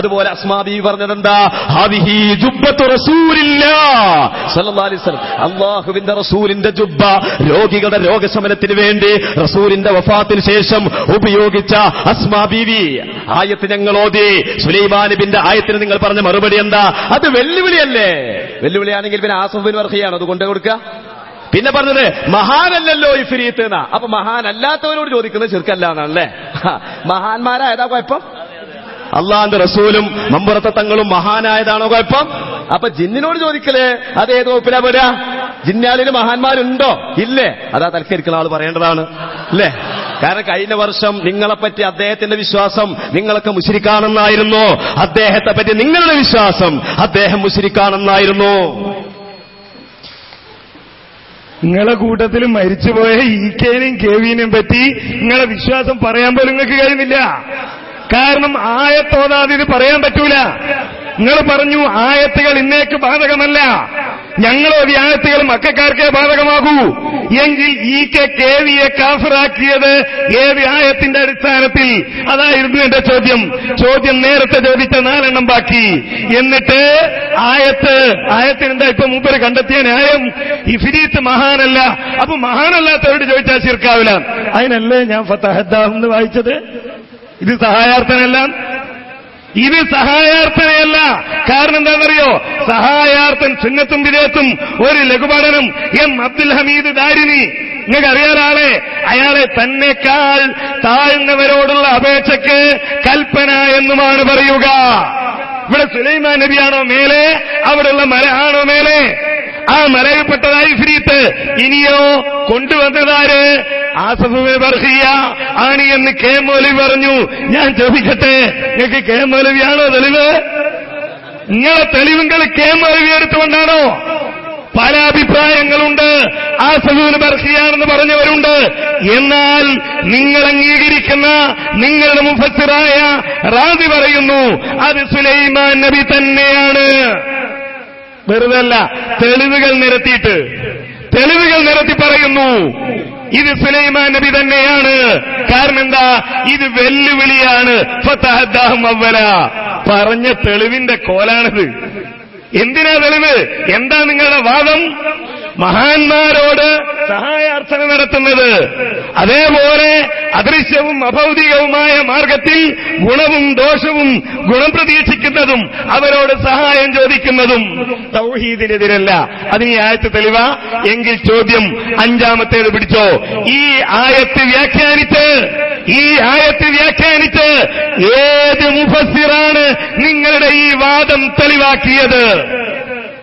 അതുപോലെ അസ്മാ ബീവി പറഞ്ഞതെന്താ? ഹാദിഹി ജുബ്ബത്തു റസൂലില്ലാഹ് സ്വല്ലല്ലാഹു അലൈഹി വസല്ലം. അല്ലാഹുവിന്റെ റസൂലിന്റെ ജുബ്ബ രോഗികളുടെ രോഗശമനത്തിന് വേണ്ടി റസൂലിന്റെ വഫാത്തിന് ശേഷം ഉപയോഗിച്ച അസ്മാ ബീവി. ആയത്ത് ഞങ്ങൾ ഓതി. സുലൈമാൻ നബിന്റെ ആയത്തിന് നിങ്ങൾ പറഞ്ഞ മറുപടി എന്താ? അത് വെല്ലുവിളിയല്ലേ? വെല്ലുവിളിയാണെങ്കിൽ പിന്നെ ആസിഫ് ബിൻ വർഖിയാണ് അത് കൊണ്ടു കൊടുക്കുക. പിന്നെ പറഞ്ഞത് മഹാനല്ലല്ലോ ഇഫ്രീത്ത് എന്നാ. അപ്പൊ മഹാനല്ലാത്തവരോട് ചോദിക്കുന്നത് ശിർക്കല്ല എന്നാണല്ലേ? മഹാന്മാരായതാ കുഴപ്പം? അള്ളാന്റെ റസൂലും മമ്പുറത്തെ തങ്ങളും മഹാനായതാണോ കുഴപ്പം? അപ്പൊ ജിന്നിനോട് ചോദിക്കലേ അതേത് വകുപ്പിലാ പോരാ? ജിന്നാലിന് മഹാന്മാരുണ്ടോ? ഇല്ലേ? അതാ തൽക്കരിക്കുന്ന ആൾ പറയേണ്ടതാണ് അല്ലേ? കാരണം കഴിഞ്ഞ വർഷം നിങ്ങളെപ്പറ്റി അദ്ദേഹത്തിന്റെ വിശ്വാസം നിങ്ങളൊക്കെ മുശ്രിക്കാണെന്നായിരുന്നു. അദ്ദേഹത്തെ പറ്റി നിങ്ങളുടെ വിശ്വാസം അദ്ദേഹം മുശ്രിക്കാണെന്നായിരുന്നു. നിങ്ങളെ കൂട്ടത്തിൽ മരിച്ചുപോയ ഈക്കേനെയും കേവീനെയും പറ്റി നിങ്ങളെ വിശ്വാസം പറയാൻ പോലും നിങ്ങൾക്ക് കഴിയുന്നില്ല. കാരണം ആയത്തോതാതെ ഇത് പറയാൻ പറ്റൂല. നിങ്ങൾ പറഞ്ഞു ആയത്തുകൾ ഇന്നേക്ക് ബാധകമല്ല. ഞങ്ങളോതി ആയത്തുകൾ മക്കാർക്കേ ബാധകമാകൂ. എങ്കിൽ കേവിയെ കാഫിറാക്കിയത് ഏത് ആയത്തിന്റെ അടിസ്ഥാനത്തിൽ? അതായിരുന്നു എന്റെ ചോദ്യം നേരത്തെ ചോദിച്ച 4 എണ്ണം ബാക്കി. എന്നിട്ട് ആയത്തിനെന്താ ഇപ്പൊ മൂപ്പര് കണ്ടെത്തിയ ന്യായം? ഇഫ്രീത്ത് മഹാനല്ല. അപ്പൊ മഹാനല്ലാത്തവരോട് ചോദിച്ചാൽ ശിർക്കാവില്ല. അതിനല്ലേ ഞാൻ ഫതഹദ്ദാഹ് വായിച്ചത്? ഇത് സഹായാർത്ഥനയല്ല. ഇത് സഹായാർത്ഥനയല്ല. കാരണം എന്താണെന്നറിയോ? സഹായാർത്ഥൻ സുന്നത്തും വിദേത്തും ഒരു ലഘുപഠനം എം അബ്ദുൽ ഹമീദ് ദാരിനി. നിങ്ങൾക്ക് അറിയാതെ അയാളെ തന്നെക്കാൾ താഴ്ന്നവരോടുള്ള അപേക്ഷയ്ക്ക് കൽപ്പന എന്നുമാണ് പറയുക. ഇവിടെ സുലൈമാൻ നബിയാണോ മേലെ? അവിടെയുള്ള മല ആണോ മേലെ? ആ മലയിൽപ്പെട്ടതായി ഇഫ്രീത്ത്. ഇനിയോ കൊണ്ടുവന്നതാര്? ആസിഫ് ബിൻ വർഖിയ ആണ് എന്ന് കെ മൗലവി പറഞ്ഞു. ഞാൻ ചോദിക്കട്ടെ, നിങ്ങൾക്ക് കെ മൗലവിയാണോ തെളിവ്? നിങ്ങളെ തെളിവുകൾ കെ മൗലവി എടുത്തുകൊണ്ടാണോ? പല അഭിപ്രായങ്ങളുണ്ട്. ആസിഫ് ബിൻ വർഖിയാണെന്ന് പറഞ്ഞവരുണ്ട്. എന്നാൽ നിങ്ങൾ അംഗീകരിക്കുന്ന നിങ്ങളുടെ മുഫസ്സിറായ റാദി പറയുന്നു അത് സുലൈമാൻ നബി തന്നെയാണ്. വെറുതല്ല, തെളിവുകൾ നിരത്തി പറയുന്നു ഇത് സുലൈമാൻ നബി തന്നെയാണ്. കാരണം എന്താ? ഇത് വെല്ലുവിളിയാണ്. ഫതഹദ്ദാഹും അവ്വല പറഞ്ഞ തെളിവിന്റെ കോലാണിത്. എന്തിനാ തെളിവ്? എന്താ നിങ്ങളുടെ വാദം? മഹാന്മാരോട് സഹായാർത്ഥന നടത്തുന്നത്, അതേപോലെ അദൃശ്യവും അഭൗതികവുമായ മാർഗത്തിൽ ഗുണവും ദോഷവും ഗുണം പ്രതീക്ഷിക്കുന്നതും അവരോട് സഹായം ചോദിക്കുന്നതും തൗഹീദിനെതിരല്ല. അതിന് ഈ ആയത്ത് തെളിവാ എങ്കിൽ ചോദ്യം അഞ്ചാമത്തേത് പിടിച്ചോ. ഈ ആയത്ത് വ്യാഖ്യാനിച്ച് ഏത് മുഫസ്സിറാണ് നിങ്ങളുടെ ഈ വാദം തെളിവാക്കിയത്?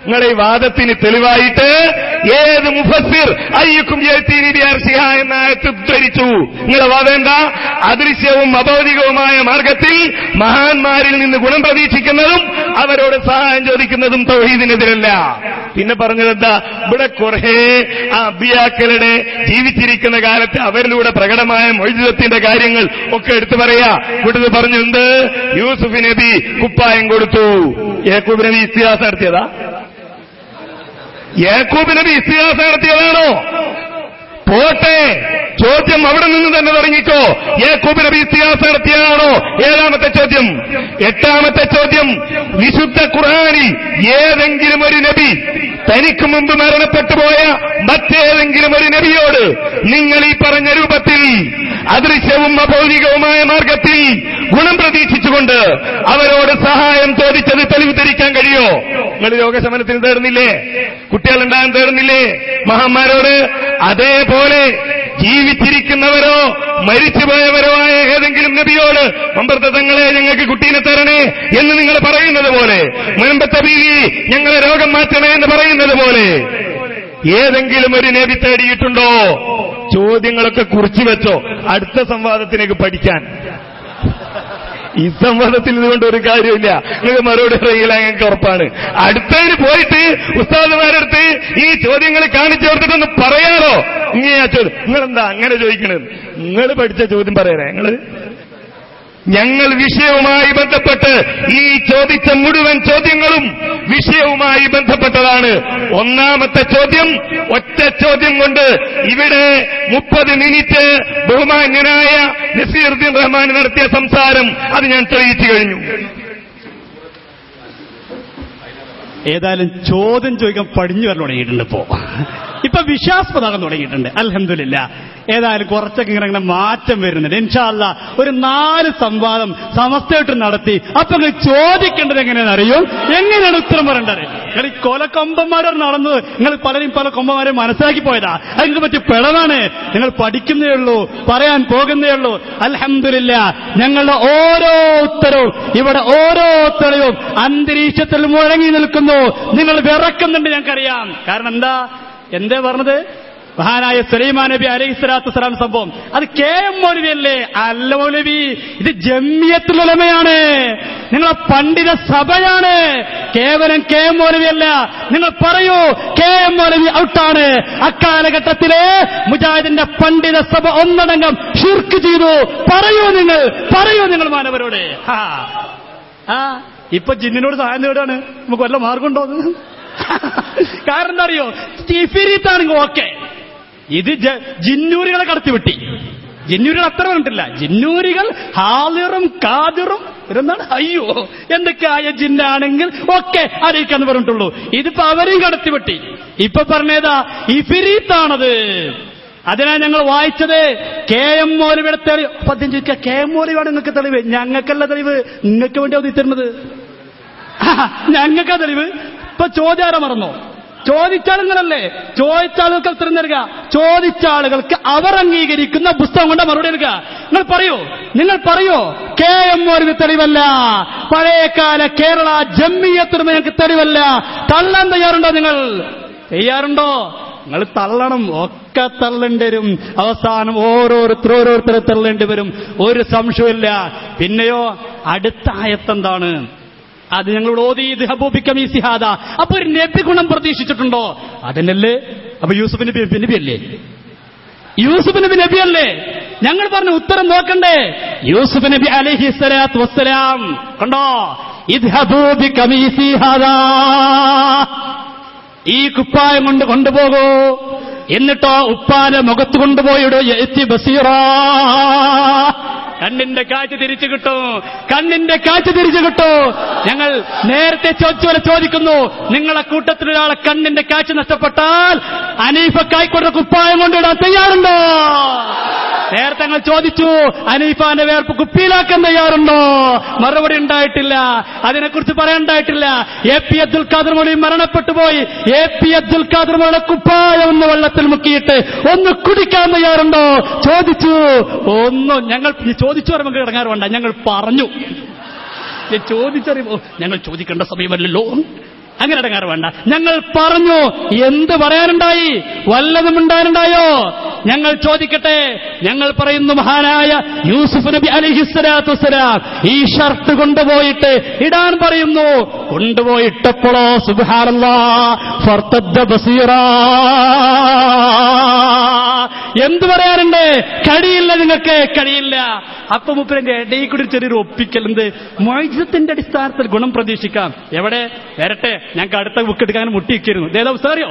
നിങ്ങളുടെ ഈ വാദത്തിന് തെളിവായിട്ട് ഏത് മുഫസ്സിർ അയ്യക്കും യഅ്തീനിബിഅർശിഹ എന്ന ആയത്ത് ഉദ്ധരിച്ചു? നിങ്ങളുടെ വാദം എന്താ? അദൃശ്യവും അഭൗതികവുമായ മാർഗത്തിൽ മഹാന്മാരിൽ നിന്ന് ഗുണം പ്രതീക്ഷിക്കുന്നതും അവരോട് സഹായം ചോദിക്കുന്നതും തൗഹീദിനെതിരല്ല. പിന്നെ പറഞ്ഞതെന്താ? ഇവിടെ കുറേ അമ്പിയാക്കളുടെ ജീവിച്ചിരിക്കുന്ന കാലത്ത് അവരിലൂടെ പ്രകടമായ മൊയ്ജിസത്തിന്റെ കാര്യങ്ങൾ ഒക്കെ എടുത്തു പറയാ. ഇവിടുന്ന് പറഞ്ഞു എന്ത്? യൂസുഫ് നബി കുപ്പായം കൊടുത്തു. യാക്കൂബ് നബി ഇസ്തിഹാസ നടത്തിയതാ? യാക്കൂബ് നബി ഇസ്തിഹാസ നടത്തിയതാണോ? പോട്ടെ, ചോദ്യം അവിടെ നിന്ന് തന്നെ തുടങ്ങിക്കോ. യാക്കൂബ് നബി ഇസ്തിഹാസ നടത്തിയതാണോ? ഏഴാമത്തെ ചോദ്യം. എട്ടാമത്തെ ചോദ്യം, വിശുദ്ധ ഖുർആനിൽ ഏതെങ്കിലും ഒരു നബി തനിക്ക് മുമ്പ് മരണപ്പെട്ടുപോയ മറ്റേതെങ്കിലും ഒരു നബിയോട് നിങ്ങൾ ഈ പറഞ്ഞ രൂപത്തിൽ അദൃശ്യവും അഭൗതികവുമായ മാർഗത്തിൽ ഗുണം പ്രതീക്ഷിച്ചുകൊണ്ട് അവരോട് സഹായം ചോദിച്ചത് തെളിവ് ധരിക്കാൻ കഴിയോ? നിങ്ങൾ രോഗശമനത്തിന് തേടുന്നില്ലേ? കുട്ടികളുണ്ടാകാൻ തേടുന്നില്ലേ മഹാന്മാരോട്? അതേപോലെ ജീവിച്ചിരിക്കുന്നവരോ മരിച്ചുപോയവരോ ആയ ഏതെങ്കിലും നബിയോട് മമ്പർത്തങ്ങളെ ഞങ്ങൾക്ക് കുട്ടീനെ തരണേ എന്ന് നിങ്ങൾ പറയുന്നത് പോലെ, മുൻപത്തെ ബീവി ഞങ്ങളെ രോഗം മാറ്റണേ എന്ന് പറയുന്നത് പോലെ ഏതെങ്കിലും ഒരു നബി തേടിയിട്ടുണ്ടോ? ചോദ്യങ്ങളൊക്കെ കുറിച്ചു വെച്ചോ, അടുത്ത സംവാദത്തിലേക്ക് പഠിക്കാൻ. ഈ സംവാദത്തിൽ ഇതുകൊണ്ട് ഒരു കാര്യമില്ല. നിങ്ങൾക്ക് മറുപടി അറിയില്ല, ഞങ്ങൾക്ക് ഉറപ്പാണ്. അടുത്തതിന് പോയിട്ട് ഉസ്താദുമാരെടുത്ത് ഈ ചോദ്യങ്ങൾ കാണിച്ചു കൊടുത്തിട്ടൊന്ന് പറയാറോ? ഇങ്ങനെ ആ ചോദ്യം നിങ്ങളെന്താ അങ്ങനെ ചോദിക്കണത്? നിങ്ങൾ പഠിച്ച ചോദ്യം പറയാറേ ഞങ്ങൾ വിഷയവുമായി ബന്ധപ്പെട്ട് ഈ ചോദിച്ച മുഴുവൻ ചോദ്യങ്ങളും വിഷയവുമായി ബന്ധപ്പെട്ടതാണ്. ഒന്നാമത്തെ ചോദ്യം ഒറ്റ ചോദ്യം കൊണ്ട് ഇവിടെ 30 മിനിറ്റ് ബഹുമാന്യനായ നസീറുദ്ദീൻ റഹ്മാൻ നടത്തിയ സംസാരം അത് ഞാൻ തെളിയിച്ചു കഴിഞ്ഞു. ഏതായാലും ചോദ്യം ചോദിക്കാൻ പടിഞ്ഞു വരാൻ തുടങ്ങിയിട്ടുണ്ട്. ഇപ്പൊ വിശ്വാസപ്രദാകം തുടങ്ങിയിട്ടുണ്ട്. അൽഹംദുലില്ലാ. ഏതായാലും കുറച്ചൊക്കെ ഇങ്ങനെ മാറ്റം വരുന്നുണ്ട്. ഇൻഷാ അല്ലാഹ് ഒരു 4 സംവാദം സമസ്തയായിട്ട് നടത്തി. അപ്പൊ നിങ്ങൾ ചോദിക്കേണ്ടത് എങ്ങനെയാണെന്ന് അറിയും, എങ്ങനെയാണ് ഉത്തരം പറയേണ്ടത്. നിങ്ങൾ ഈ കൊലക്കൊമ്പന്മാരോട് നടന്നത് നിങ്ങൾ പലരും പല കൊമ്പന്മാരെ മനസ്സിലാക്കി പോയതാ. അതിനെ പറ്റി പിളവാണ്. നിങ്ങൾ പഠിക്കുന്നേ ഉള്ളൂ, പറയാൻ പോകുന്നേ ഉള്ളൂ. അൽഹംദുലില്ലാ. ഞങ്ങളുടെ ഓരോ ഉത്തരവും ഇവിടെ ഓരോ തെളിവും അന്തരീക്ഷത്തിൽ മുഴങ്ങി നിൽക്കുന്നു. നിങ്ങൾ വിറക്കുന്നുണ്ട്, ഞങ്ങൾക്കറിയാം. കാരണം എന്താ പറഞ്ഞത്? മഹാനായ സുലൈമാൻ നബി അലൈഹിസ്സലാത്തു വസ്സലാം സംഭവം അത് KM മൗലവി അല്ലേ? അല്ല മൗലവി, ഇത് ജംഇയ്യത്തുൽ ഉലമയാണ്, നിങ്ങളെ പണ്ഡിത സഭയാണ്. കേവലം KM മൗലവി അല്ല. നിങ്ങൾ പറയൂ, KM മൗലവി ഔട്ടാണ്. അക്കാലഘട്ടത്തിലെ മുജാഹിദിന്റെ പണ്ഡിത സഭ ഒന്നടങ്കം ശിർക്ക് ചെയ്തു. പറയൂ നിങ്ങൾ മാനവരോട്. ഇപ്പൊ ജിന്നിനോട് സഹായം നേടാണ്. നമുക്ക് വല്ല മാർഗമുണ്ടോ? കാരണം എന്താ അറിയോ? ഇഫിരീത്താണെങ്കിൽ ഓക്കെ, ഇത് ജിന്നൂരികളെ കടത്തിവിട്ടി. ജിന്നൂരികൾ അത്ര പറഞ്ഞിട്ടില്ല. ജിന്നൂരികൾ ഹാദിറും കാദിറും എന്നാണ്. അയ്യോ, എന്തൊക്കെയായ ജിന്നാണെങ്കിൽ ഒക്കെ അറിയിക്കാന്ന് പറഞ്ഞിട്ടുള്ളൂ. ഇതിപ്പോ അവരെയും കടത്തിവിട്ടി. ഇപ്പൊ പറഞ്ഞേതാ? ഇഫിരീത്താണത്. അതിനാണ് ഞങ്ങൾ വായിച്ചത് KM മൗലവിയുടെ തെളിവ്. പദ്യം ചോദിക്കുക, KM മൗലവിയാണ് നിങ്ങൾക്ക് തെളിവ്? ഞങ്ങൾക്കല്ല തെളിവ്, നിങ്ങൾക്ക് വേണ്ടി അത് തരുന്നത്. ഞങ്ങൾക്കാ തെളിവ്. ഇപ്പൊ ചോദ്യാരം മറന്നോ? ചോദിച്ചാളുകളല്ലേ? ചോദിച്ചാളുകൾക്ക് ഉത്തരം തരിക. ചോദിച്ചാളുകൾക്ക് അവർ അംഗീകരിക്കുന്ന പുസ്തകം കൊണ്ട് മറുപടി നൽകുക. നിങ്ങൾ പറയോ KM മൗലവി തെളിവല്ല, പഴയകാല കേരള ജംഇയ്യത്തുൽ ഉലമ ഞങ്ങൾക്ക് തെളിവല്ല. തള്ളാൻ തയ്യാറുണ്ടോ? നിങ്ങൾ തയ്യാറുണ്ടോ? നിങ്ങൾ തള്ളണം, ഒക്കെ തള്ളേണ്ടി വരും. അവസാനം ഓരോരുത്തരെ തള്ളേണ്ടി വരും, ഒരു സംശയമില്ല. പിന്നെയോ അടുത്ത ആയത്തെന്താണ്? അത് ഞങ്ങളോട് ഓതി ഹബൂബിക്കമീസിഹാദ. അപ്പൊ ഒരു നബി ഗുണം പ്രതീക്ഷിച്ചിട്ടുണ്ടോ? അതിനല്ലേ. അപ്പൊ യൂസുഫ് നബിയല്ലേ? യൂസുഫ് നബി നബിയല്ലേ? ഞങ്ങൾ പറഞ്ഞ ഉത്തരം നോക്കണ്ടേ? യൂസുഫ് നബി അലൈഹിസ്സലാത്തു വസ്സലാം കണ്ടോ, ഇദ്ഹബൂ ബികമീസിഹാദ, ഈ കുപ്പായം കൊണ്ട് കൊണ്ടുപോകൂ, എന്നിട്ടോ ഉപ്പാന്റെ മുഖത്ത് കൊണ്ടുപോയിടോ. യഅ്തി ബസീറാ, കണ്ണിന്റെ കാഴ്ച തിരിച്ചു കിട്ടൂ. ഞങ്ങൾ നേരത്തെ ചോദിച്ചവരെ ചോദിക്കുന്നു, നിങ്ങളെ കൂട്ടത്തിലൊരാളെ കണ്ണിന്റെ കാഴ്ച നഷ്ടപ്പെട്ടാൽ അനീഫക്കായിക്കൊണ്ട കുപ്പായം കൊണ്ടിടാൻ തയ്യാറുണ്ടോ? നേരത്തെ ഞങ്ങൾ ചോദിച്ചു, ഹനീഫാന്റെ വേർപ്പ് കുപ്പിയിലാക്കാൻ തയ്യാറുണ്ടോ? മറുപടി ഉണ്ടായിട്ടില്ല. അതിനെക്കുറിച്ച് പറയാനുണ്ടായിട്ടില്ല. എ.പി. അബ്ദുൽ ഖാദർ മൗലവി മരണപ്പെട്ടു പോയി. എ.പി. അബ്ദുൽ ഖാദർ മൗലവിയുടെ കുപ്പായം ഒന്ന് വെള്ളത്തിൽ മുക്കിയിട്ട് ഒന്ന് കുടിക്കാൻ തയ്യാറുണ്ടോ ചോദിച്ചു. ഒന്നും ഞങ്ങൾ ചോദിച്ചു പറയുമ്പോൾ ഇറങ്ങാറ് വേണ്ട, ഞങ്ങൾ പറഞ്ഞു. ചോദിച്ചറിയുമ്പോ ഞങ്ങൾ ചോദിക്കേണ്ട സമയമല്ലല്ലോ, അങ്ങനെ ഇടങ്ങാറ് വേണ്ട. ഞങ്ങൾ പറഞ്ഞു. എന്ത് പറയാനുണ്ടായി? വല്ലതും ഉണ്ടായിട്ടുണ്ടായോ? ഞങ്ങൾ ചോദിക്കട്ടെ. ഞങ്ങൾ പറയുന്നു, മഹാനായ യൂസുഫ് നബി അലൈഹിസ്സലാത്തു വസ്സലാം ഈ ഷർട്ട് കൊണ്ടുപോയിട്ട് ഇടാൻ പറയുന്നു. കൊണ്ടുപോയിട്ടപ്പോഴോ സുബ്ഹാനല്ലാഹ് ഫർതദ്ദ ബസീറാ. എന്ത് പറയാനുണ്ട്? കഴിയില്ല, നിങ്ങൾക്ക് കഴിയില്ല. അപ്പൊ മുപ്പതിന്റെ ഇടയിൽ കൂടി ചെറിയൊരു ഒപ്പിക്കൽ. എന്ത്? മുഅ്ജിസത്തിന്റെ അടിസ്ഥാനത്തിൽ ഗുണം പ്രതീക്ഷിക്കാം. എവിടെ വരട്ടെ? ഞങ്ങൾക്ക് അടുത്ത ബുക്ക് എടുക്കാൻ മുട്ടിയിരിക്കുന്നു. ഇതേതാ പുസ്തകം അറിയോ?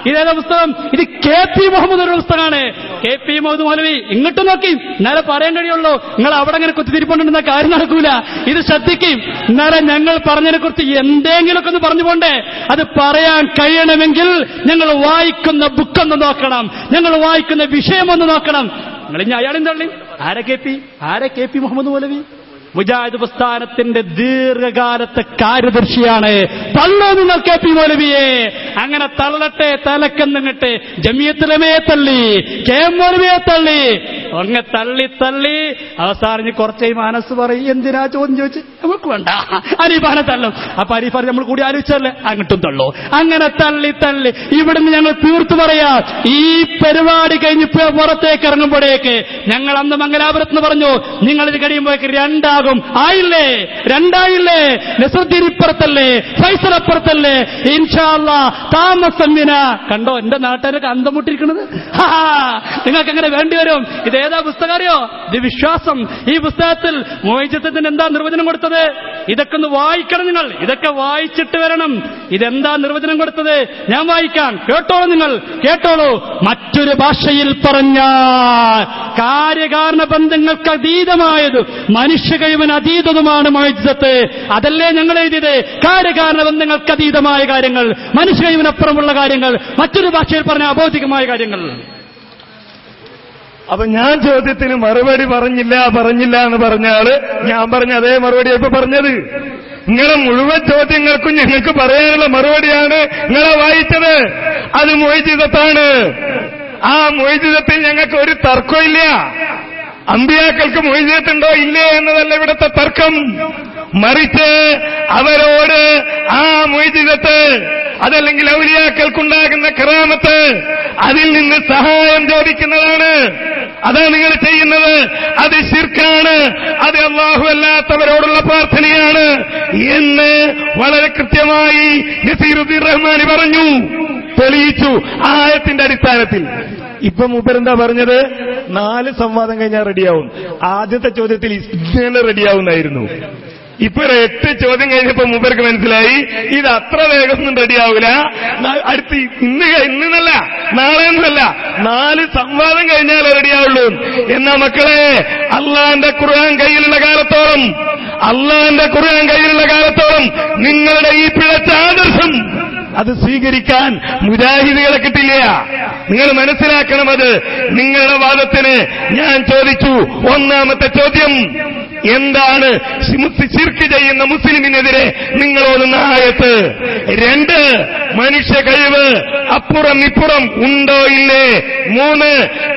ഇതേതാ പുസ്തകം? ഇത് കെ.പി. മുഹമ്മദ് പുസ്തകമാണ്. കെ.പി. മുഹമ്മദ് മൗലവി ഇങ്ങോട്ട് നോക്കി, എന്നാലേ പറയാൻ കഴിയുള്ളൂ. നിങ്ങൾ അവിടെ അങ്ങനെ കുത്തിത്തിരിപ്പുണ്ടെന്ന കാര്യം നടക്കൂല. ഇത് ശ്രദ്ധിക്കും. എന്നാലേ ഞങ്ങൾ പറഞ്ഞതിനെ കുറിച്ച് എന്തെങ്കിലുമൊക്കെ ഒന്ന് പറഞ്ഞു പോണ്ടേ. അത് പറയാൻ കഴിയണമെങ്കിൽ ഞങ്ങൾ വായിക്കുന്ന ബുക്കൊന്ന് നോക്കണം, ഞങ്ങൾ വായിക്കുന്ന വിഷയമൊന്ന് നോക്കണം. നിങ്ങൾ ഇനി അയാളും തള്ളി. ആരെ കെ.പി. മുഹമ്മദ് മൗലവി? മുജാഹിദ് പ്രസ്ഥാനത്തിന്റെ ദീർഘകാലത്തെ കാര്യദർശിയാണ്. തള്ളോ നിങ്ങൾ കെ.പി. മൗലവിയെ. അങ്ങനെ തള്ളട്ടെ, തലക്കെന്നിട്ട് ജമിയത്തുലമയെ തള്ളി, കെ.എം. മൗലവിയെ തള്ളി, അങ്ങ് തള്ളി തള്ളി അവസാനം കുറച്ച് മനസ്സ് പറയും, എന്തിനാ ചോദ്യം ചോദിച്ച് നമുക്ക് വേണ്ട, അരീഫാനെ തള്ളും. അപ്പൊ അരീഫാൻ നമ്മൾ കൂടി ആലോചിച്ചല്ലേ, അങ്ങോട്ടും തള്ളു. അങ്ങനെ തള്ളി തള്ളി ഇവിടുന്ന് ഞങ്ങൾ തീർത്തു പറയാം. ഈ പരിപാടി കഴിഞ്ഞ് പുറത്തേക്ക് ഇറങ്ങുമ്പോഴേക്ക് ഞങ്ങൾ അന്ന് മംഗലാപുരത്ത് പറഞ്ഞു, നിങ്ങളിത് കഴിയുമ്പോഴേക്ക് രണ്ടാകും. ആയില്ലേ? രണ്ടായില്ലേ? നസറുദ്ദീൻ ഇപ്പുറത്തല്ലേ, ഫൈസൽ അപ്പുറത്തല്ലേ? ഇൻഷാ അല്ലാഹ് താമസമിന. കണ്ടോ എന്റെ നാട്ടുകാരൊക്കെ അന്തം മുട്ടിരിക്കുന്നത്? നിങ്ങൾക്ക് അങ്ങനെ വേണ്ടി വരും. ഇതേതാ പുസ്തകം അറിയോ? ഇത് വിശ്വാസം. ഈ പുസ്തകത്തിൽ മുഅ്ജിസത്തിന് എന്താ നിർവചനം കൊടുത്തത്? ഇതൊക്കെ ഒന്ന് വായിക്കണം നിങ്ങൾ. ഇതൊക്കെ വായിച്ചിട്ട് വരണം. ഇതെന്താ നിർവചനം കൊടുത്തത്? ഞാൻ വായിക്കാം, കേട്ടോളൂ. നിങ്ങൾ കേട്ടോളൂ. മറ്റൊരു ഭാഷയിൽ പറഞ്ഞാൽ കാര്യകാരണ ബന്ധങ്ങൾക്ക് അതീതമായത്, മനുഷ്യ കഴിവിന് അതീതവുമാണ് മുഅ്ജിസത്ത്. അതല്ലേ ഞങ്ങൾ എഴുതിയത്? കാര്യകാരണ ബന്ധങ്ങൾക്ക് അതീതമായ കാര്യങ്ങൾ, മനുഷ്യ കഴിവിനപ്പുറമുള്ള കാര്യങ്ങൾ, മറ്റൊരു ഭാഷയിൽ പറഞ്ഞ അബൗദ്ധികമായ കാര്യങ്ങൾ. അപ്പൊ ഞാൻ ചോദ്യത്തിന് മറുപടി പറഞ്ഞില്ല എന്ന് പറഞ്ഞാല് ഞാൻ പറഞ്ഞ അതേ മറുപടി ഇപ്പൊ പറഞ്ഞത്. നിങ്ങളെ മുഴുവൻ ചോദ്യങ്ങൾക്കും ഞങ്ങൾക്ക് പറയാനുള്ള മറുപടിയാണ് നിങ്ങളെ വായിച്ചത്. അത് മുഅ്ജിസത്താണ്. ആ മുഅ്ജിസത്തിൽ ഞങ്ങൾക്ക് ഒരു തർക്കമില്ല. അമ്പിയാക്കൾക്ക് മുഅ്ജിസത്തുണ്ടോ ഇല്ലേ എന്നതല്ല ഇവിടുത്തെ തർക്കം. മറിച്ച് അവരോട് ആ മുഅ്ജിസത്ത്, അതല്ലെങ്കിൽ ഔലിയാക്കൾക്കുണ്ടാകുന്ന കറാമത്ത്, അതിൽ നിന്ന് സഹായം ചോദിക്കുന്നതാണ്. അതാണ് നിങ്ങൾ ചെയ്യുന്നത്. അത് ശിർക്കാണ്. അത് അല്ലാഹു അല്ലാത്തവരോടുള്ള പ്രാർത്ഥനയാണ് എന്ന് വളരെ കൃത്യമായി നസീറുദ്ദീൻ റഹ്മാനി പറഞ്ഞു, തെളിയിച്ചു ആയത്തിന്റെ അടിസ്ഥാനത്തിൽ. ഇപ്പൊ മൂപ്പരെന്താ പറഞ്ഞത്? 4 സംവാദം കഴിഞ്ഞാൽ റെഡിയാവും. ആദ്യത്തെ ചോദ്യത്തിൽ ഇന്നലെ റെഡിയാവുന്നായിരുന്നു. ഇപ്പൊ 8 ചോദ്യം കഴിഞ്ഞപ്പോ മൂപ്പർക്ക് മനസ്സിലായി ഇത് അത്ര വേഗമൊന്നും റെഡിയാവൂല. അടുത്ത് ഇന്നല്ല നാളെയൊന്നുമല്ല, 4 സംവാദം കഴിഞ്ഞാലേ റെഡിയാവുള്ളൂ. എന്നാ മക്കളെ, അള്ളാന്റെ ഖുർആൻ കയ്യിലുള്ള കാലത്തോളം നിങ്ങളുടെ ഈ പിഴച്ച ആദർശം അത് സ്വീകരിക്കാൻ മുജാഹിദുകളെ കിട്ടില്ല. നിങ്ങൾ മനസ്സിലാക്കണം. അത് നിങ്ങളുടെ വാദത്തിന് ഞാൻ ചോദിച്ചു. ഒന്നാമത്തെ ചോദ്യം, എന്താണ് ശിർക്ക് ചെയ്യുന്ന മുസ്ലിമിനെതിരെ നിങ്ങൾ ഓതുന്ന ആയത്ത്? 2, മനുഷ്യ കഴിവ് അപ്പുറം ഇപ്പുറം ഉണ്ടോ ഇല്ലേ? 3,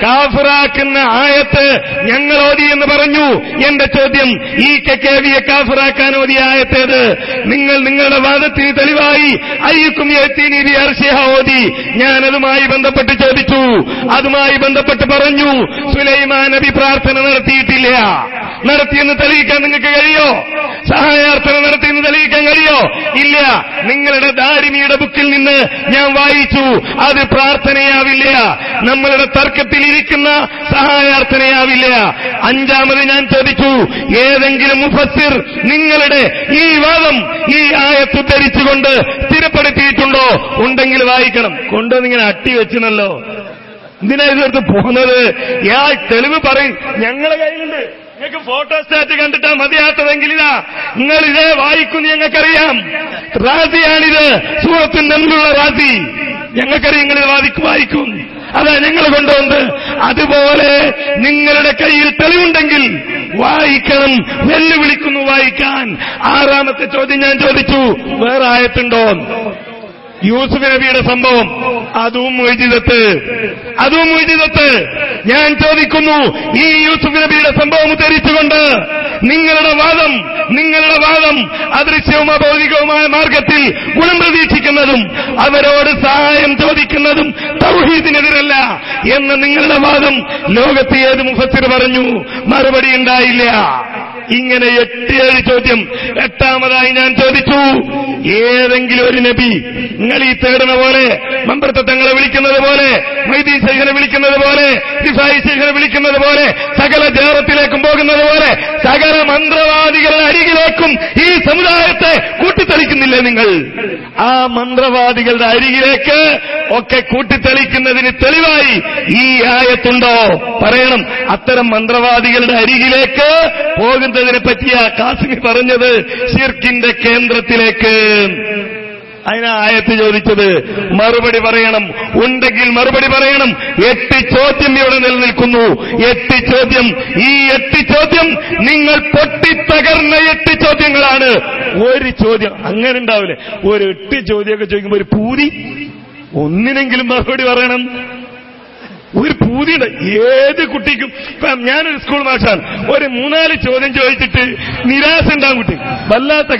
കാഫിറാക്കുന്ന ആയത്ത് ഞങ്ങൾ ഓതി എന്ന് പറഞ്ഞു. എന്റെ ചോദ്യം, ഈ കെവിയെ കാഫിറാക്കാൻ ഓതിയ ആയത്തേത്? നിങ്ങൾ നിങ്ങളുടെ വാദത്തിന് തെളിവായി അയ്യുക്കും യഅ്തീനി ബി അർശിഹ ഓതി. ഞാനതുമായി ബന്ധപ്പെട്ട് ചോദിച്ചു. അതുമായി ബന്ധപ്പെട്ട് പറഞ്ഞു, സുലൈമാൻ നബി പ്രാർത്ഥന നടത്തിയിട്ടില്ല. നടത്തിയെന്ന് തെളിയിക്കാൻ നിങ്ങൾക്ക് കഴിയോ? സഹായാർത്ഥന നടത്തിയെന്ന് തെളിയിക്കാൻ കഴിയോ? ഇല്ല. നിങ്ങളുടെ ദാരിമിയുടെ ബുക്കിൽ നിന്ന് ഞാൻ വായിച്ചു, അത് പ്രാർത്ഥനയാവില്ല. നമ്മളുടെ തർക്കത്തിലിരിക്കുന്ന സഹായാർത്ഥനയാവില്ല. 5ാമത് ഞാൻ ചോദിച്ചു, ഏതെങ്കിലും മുഫസ്സിർ നിങ്ങളുടെ ഈ വാദം ഈ ആയത്ത് ഉദ്ധരിച്ചുകൊണ്ട് സ്ഥിരപ്പെടുത്തിയിട്ടുണ്ടോ? ഉണ്ടെങ്കിൽ വായിക്കണം. കൊണ്ടുവന്നിങ്ങനെ അട്ടി വെച്ചിനല്ലോ. എന്തിനാ ഇതെടുത്ത് പോകുന്നത്? ഇയാൾ തെളിവ് പറയും. ഞങ്ങളുടെ കയ്യിലുണ്ട്. നിങ്ങൾക്ക് ഫോട്ടോസ്റ്റാറ്റ് കണ്ടിട്ടാ മതിയാത്തതെങ്കിൽ ഇതാ നിങ്ങൾ ഇതേ വായിക്കും. ഞങ്ങൾക്കറിയാം. റാസിയാണിത്, സൂറത്തുൽ നംലുള്ള റാസി. ഞങ്ങൾക്കറിയാം നിങ്ങളിത് വായിക്കും. അതാ ഞങ്ങൾ കൊണ്ടുവന്ന് അതുപോലെ നിങ്ങളുടെ കയ്യിൽ തെളിവുണ്ടെങ്കിൽ വായിക്കണം. വെല്ലുവിളിക്കുന്നു വായിക്കാൻ. 6ാമത്തെ ചോദ്യം ഞാൻ ചോദിച്ചു, വേറെ ആയത്തുണ്ടോ? യൂസുഫ് നബിയുടെ സംഭവം, അതും മുഅ്ജിസത്ത്. ഞാൻ ചോദിക്കുന്നു, ഈ യൂസുഫ് നബിയുടെ സംഭവം ഉദ്ധരിച്ചുകൊണ്ട് നിങ്ങളുടെ വാദം അദൃശ്യവും അഭൗതികവുമായ മാർഗത്തിൽ ഗുണം പ്രതീക്ഷിക്കുന്നതും അവരോട് സഹായം ചോദിക്കുന്നതും തൗഹീദിനെതിരല്ല എന്ന നിങ്ങളുടെ വാദം ലോകത്ത് ഏത് മുഫസ്സിർ പറഞ്ഞു? മറുപടി ഉണ്ടായില്ല. ഇങ്ങനെ 8-7 ചോദ്യം. 8ാമതായി ഞാൻ ചോദിച്ചു, ഏതെങ്കിലും ഒരു നബി നിങ്ങൾ ഈ തേടുന്ന പോലെ, മമ്പർത്ത തങ്ങളെ വിളിക്കുന്നത് പോലെ, മൊയ്തീൻ ശൈഖിനെ വിളിക്കുന്നത് പോലെ, റിഫായി ശൈഖിനെ വിളിക്കുന്നത് പോലെ, സകല ജാറത്തിലേക്കും പോകുന്നത് പോലെ സകല മന്ത്രവാദികളുടെ അരികിലേക്കും ഈ സമുദായത്തെ കൂട്ടിത്തെളിക്കുന്നില്ലേ നിങ്ങൾ? ആ മന്ത്രവാദികളുടെ അരികിലേക്ക് ഒക്കെ കൂട്ടിത്തെളിക്കുന്നതിന് തെളിവായി ഈ ആയത്തുണ്ടോ? പറയണം. അത്തരം മന്ത്രവാദികളുടെ അരികിലേക്ക് പോകുന്നതിനെ പറ്റിയ കാസിമി പറഞ്ഞത് ശിർക്കിന്റെ കേന്ദ്രത്തിലേക്ക്. അതിനാ ആയത്ത് ചോദിച്ചത്. മറുപടി പറയണം. ഉണ്ടെങ്കിൽ മറുപടി പറയണം. 8 ചോദ്യം ഇവിടെ നിലനിൽക്കുന്നു. 8 ചോദ്യം. ഈ 8 ചോദ്യം നിങ്ങൾ പൊട്ടിത്തകർന്ന 8 ചോദ്യങ്ങളാണ്. ഒരു ചോദ്യം അങ്ങനെ ഉണ്ടാവില്ലേ? ഒരു 8 ചോദ്യമൊക്കെ ചോദിക്കുമ്പോൾ ഒരു പൂതി, ഒന്നിനെങ്കിലും മറുപടി പറയണം. ഒരു പൂതിയുണ്ട് ഏത് കുട്ടിക്കും. ഇപ്പം ഞാനൊരു സ്കൂൾ മാഷാണ്. ഒരു 3-4 ചോദ്യം ചോദിച്ചിട്ട് നിരാശ ഉണ്ടാകും കുട്ടി. വല്ലാത്ത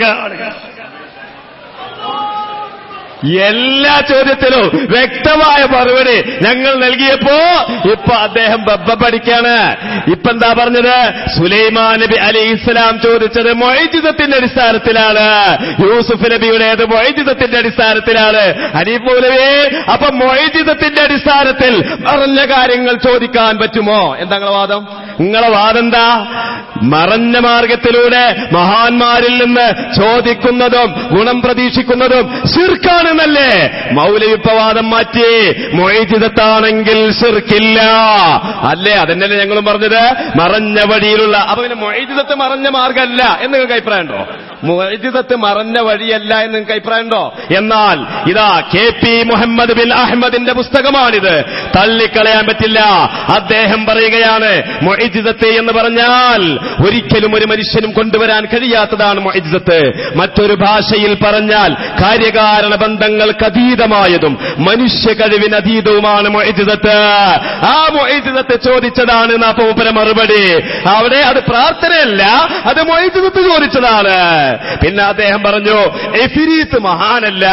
എല്ലാ ചോദ്യത്തിലും വ്യക്തമായ മറുപടി ഞങ്ങൾ നൽകിയപ്പോ ഇപ്പൊ അദ്ദേഹം ബബ്ബ പഠിക്കാണ്. ഇപ്പൊ എന്താ പറഞ്ഞത്? സുലൈമാൻ നബി അലൈഹിസ്സലാം ചോദിച്ചത് മുഅ്ജിസത്തിന്റെ അടിസ്ഥാനത്തിലാണ്. യൂസുഫ് നബിയുടേത് മുഅ്ജിസത്തിന്റെ അടിസ്ഥാനത്തിലാണ്. ഹനീഫ് മൗലവി, അപ്പൊ മുഅ്ജിസത്തിന്റെ അടിസ്ഥാനത്തിൽ പറഞ്ഞ കാര്യങ്ങൾ ചോദിക്കാൻ പറ്റുമോ? എന്താ നിങ്ങളെ വാദം? നിങ്ങളെ വാദം എന്താ? മറഞ്ഞ മാർഗത്തിലൂടെ മഹാന്മാരിൽ നിന്ന് ചോദിക്കുന്നതും ഗുണം പ്രതീക്ഷിക്കുന്നതും ശിർക്കാണെന്നല്ലേ? മൗലവിപ്പവാദം മാറ്റി മുഅ്ജിസത്താണെങ്കിൽ ശിർക്കില്ല അല്ലേ? അതന്നെയല്ലേ ഞങ്ങളും പറഞ്ഞത്? മറഞ്ഞ വഴിയിലുള്ള. അപ്പൊ പിന്നെ മുഅ്ജിസത്ത് മറഞ്ഞ മാർഗമല്ല എന്ന് നിങ്ങൾക്ക് അഭിപ്രായമുണ്ടോ? മുഅ്ജിസത്ത് മറഞ്ഞ വഴിയല്ല എന്ന് നിങ്ങൾക്ക് അഭിപ്രായമുണ്ടോ? എന്നാൽ ഇതാ KP മുഹമ്മദ് ബിൻ അഹ്മദിന്റെ പുസ്തകമാണിത്. തള്ളിക്കളയാൻ പറ്റില്ല. അദ്ദേഹം പറയുകയാണ്, മുഅ്ജിസത്ത് എന്ന് പറഞ്ഞാൽ ഒരിക്കലും ഒരു മനുഷ്യനും കൊണ്ടുവരാൻ കഴിയാത്തതാണ് മുഅ്ജിസത്ത്. മറ്റൊരു ഭാഷയിൽ പറഞ്ഞാൽ കാര്യകാരണ ബന്ധങ്ങൾക്ക് അതീതമായതും മനുഷ്യ കഴിവിന് അതീതവുമാണ് മുഅ്ജിസത്ത്. ആ മുഅ്ജിസത്ത് ചോദിച്ചതാണ് നാപ്പൂപ്പര മറുപടി. അവിടെ അത് പ്രാർത്ഥനയല്ല, അത് മുഅ്ജിസത്ത് ചോദിച്ചതാണ്. പിന്നെ അദ്ദേഹം പറഞ്ഞു ഇഫ്രീത്ത് മഹാനല്ല.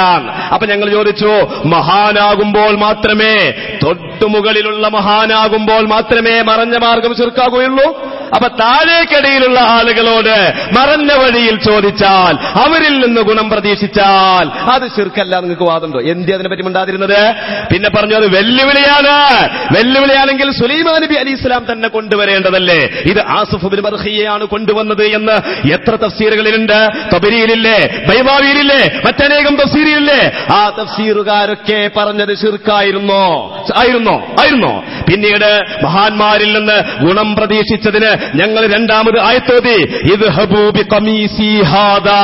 അപ്പൊ ഞങ്ങൾ ചോദിച്ചു, മഹാനാകുമ്പോൾ മാത്രമേ, തൊട്ടുമുകളിലുള്ള മഹാനാകുമ്പോൾ മാത്രമേ മറഞ്ഞ മാർഗം ശിർക്കാകുകയുള്ളൂ? അപ്പൊ താഴേക്കടിയിലുള്ള ആളുകളോട് മറഞ്ഞ വഴിയിൽ ചോദിച്ചാൽ, അവരിൽ നിന്ന് ഗുണം പ്രതീക്ഷിച്ചാൽ അത് ശിർക്കല്ല. നിങ്ങൾക്ക് വാദമുണ്ടോ? എന്തി അതിനെ പറ്റി മിണ്ടാതിരുന്നത്? പിന്നെ പറഞ്ഞു അത് വെല്ലുവിളിയാണ്. വെല്ലുവിളിയാണെങ്കിൽ സുലൈമാൻ നബി അലൈഹിസ്സലാം തന്നെ കൊണ്ടുവരേണ്ടതല്ലേ? ഇത് ആസിഫ് ബിൻ ബർഖിയയാണ് കൊണ്ടുവന്നത് എന്ന് എത്ര തഫ്സീറുകളിലുണ്ട്? തബരീലില്ലേ, ബൈവാവിയിലില്ലേ, മറ്റനേകം തഫ്സീറിലില്ലേ? ആ തഫ്സീറുകാരൊക്കെ പറഞ്ഞത് ശിർക്കായിരുന്നോ? ആയിരുന്നോ? പിന്നീട് മഹാന്മാരിൽ നിന്ന് ഗുണം പ്രതീക്ഷിച്ചതിന് ഞങ്ങൾ 2ാമത് ആയത്തോതി ഇദ്ഹബൂ ബിഖമീസി ഹാദാ.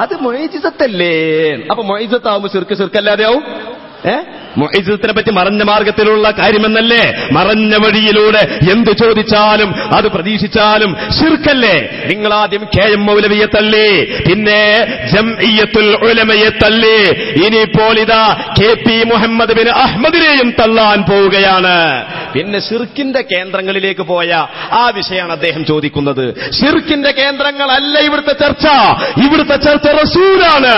അത് മുഅ്ജിസത്തല്ലേ? അപ്പൊ മുഅ്ജിസത്താവുമ്പോൾ ശിർക്കല്ലാതെയാവും? മുഅ്ജിസത്തിനെ പറ്റി മറഞ്ഞ മാർഗത്തിലുള്ള കാര്യമെന്നല്ലേ? മറഞ്ഞ വഴിയിലൂടെ എന്തു ചോദിച്ചാലും അത് പ്രതീക്ഷിച്ചാലും ശിർക്കല്ലേ? നിങ്ങളാദ്യം KM മൗലവിയെ തള്ളി, പിന്നെ ജംഇയ്യത്തുൽ ഉലമയെ തള്ളി, ഇനിയിപ്പോൾ ഇതാ KP മുഹമ്മദ് ബിൻ അഹ്മദിനെയും തള്ളാൻ പോവുകയാണ്. പിന്നെ ശിർക്കിന്റെ കേന്ദ്രങ്ങളിലേക്ക് പോയ ആ വിഷയമാണ് അദ്ദേഹം ചോദിക്കുന്നത്. ശിർക്കിന്റെ കേന്ദ്രങ്ങളല്ല ഇവിടുത്തെ ചർച്ച. ഇവിടുത്തെ ചർച്ച റസൂലാണ്.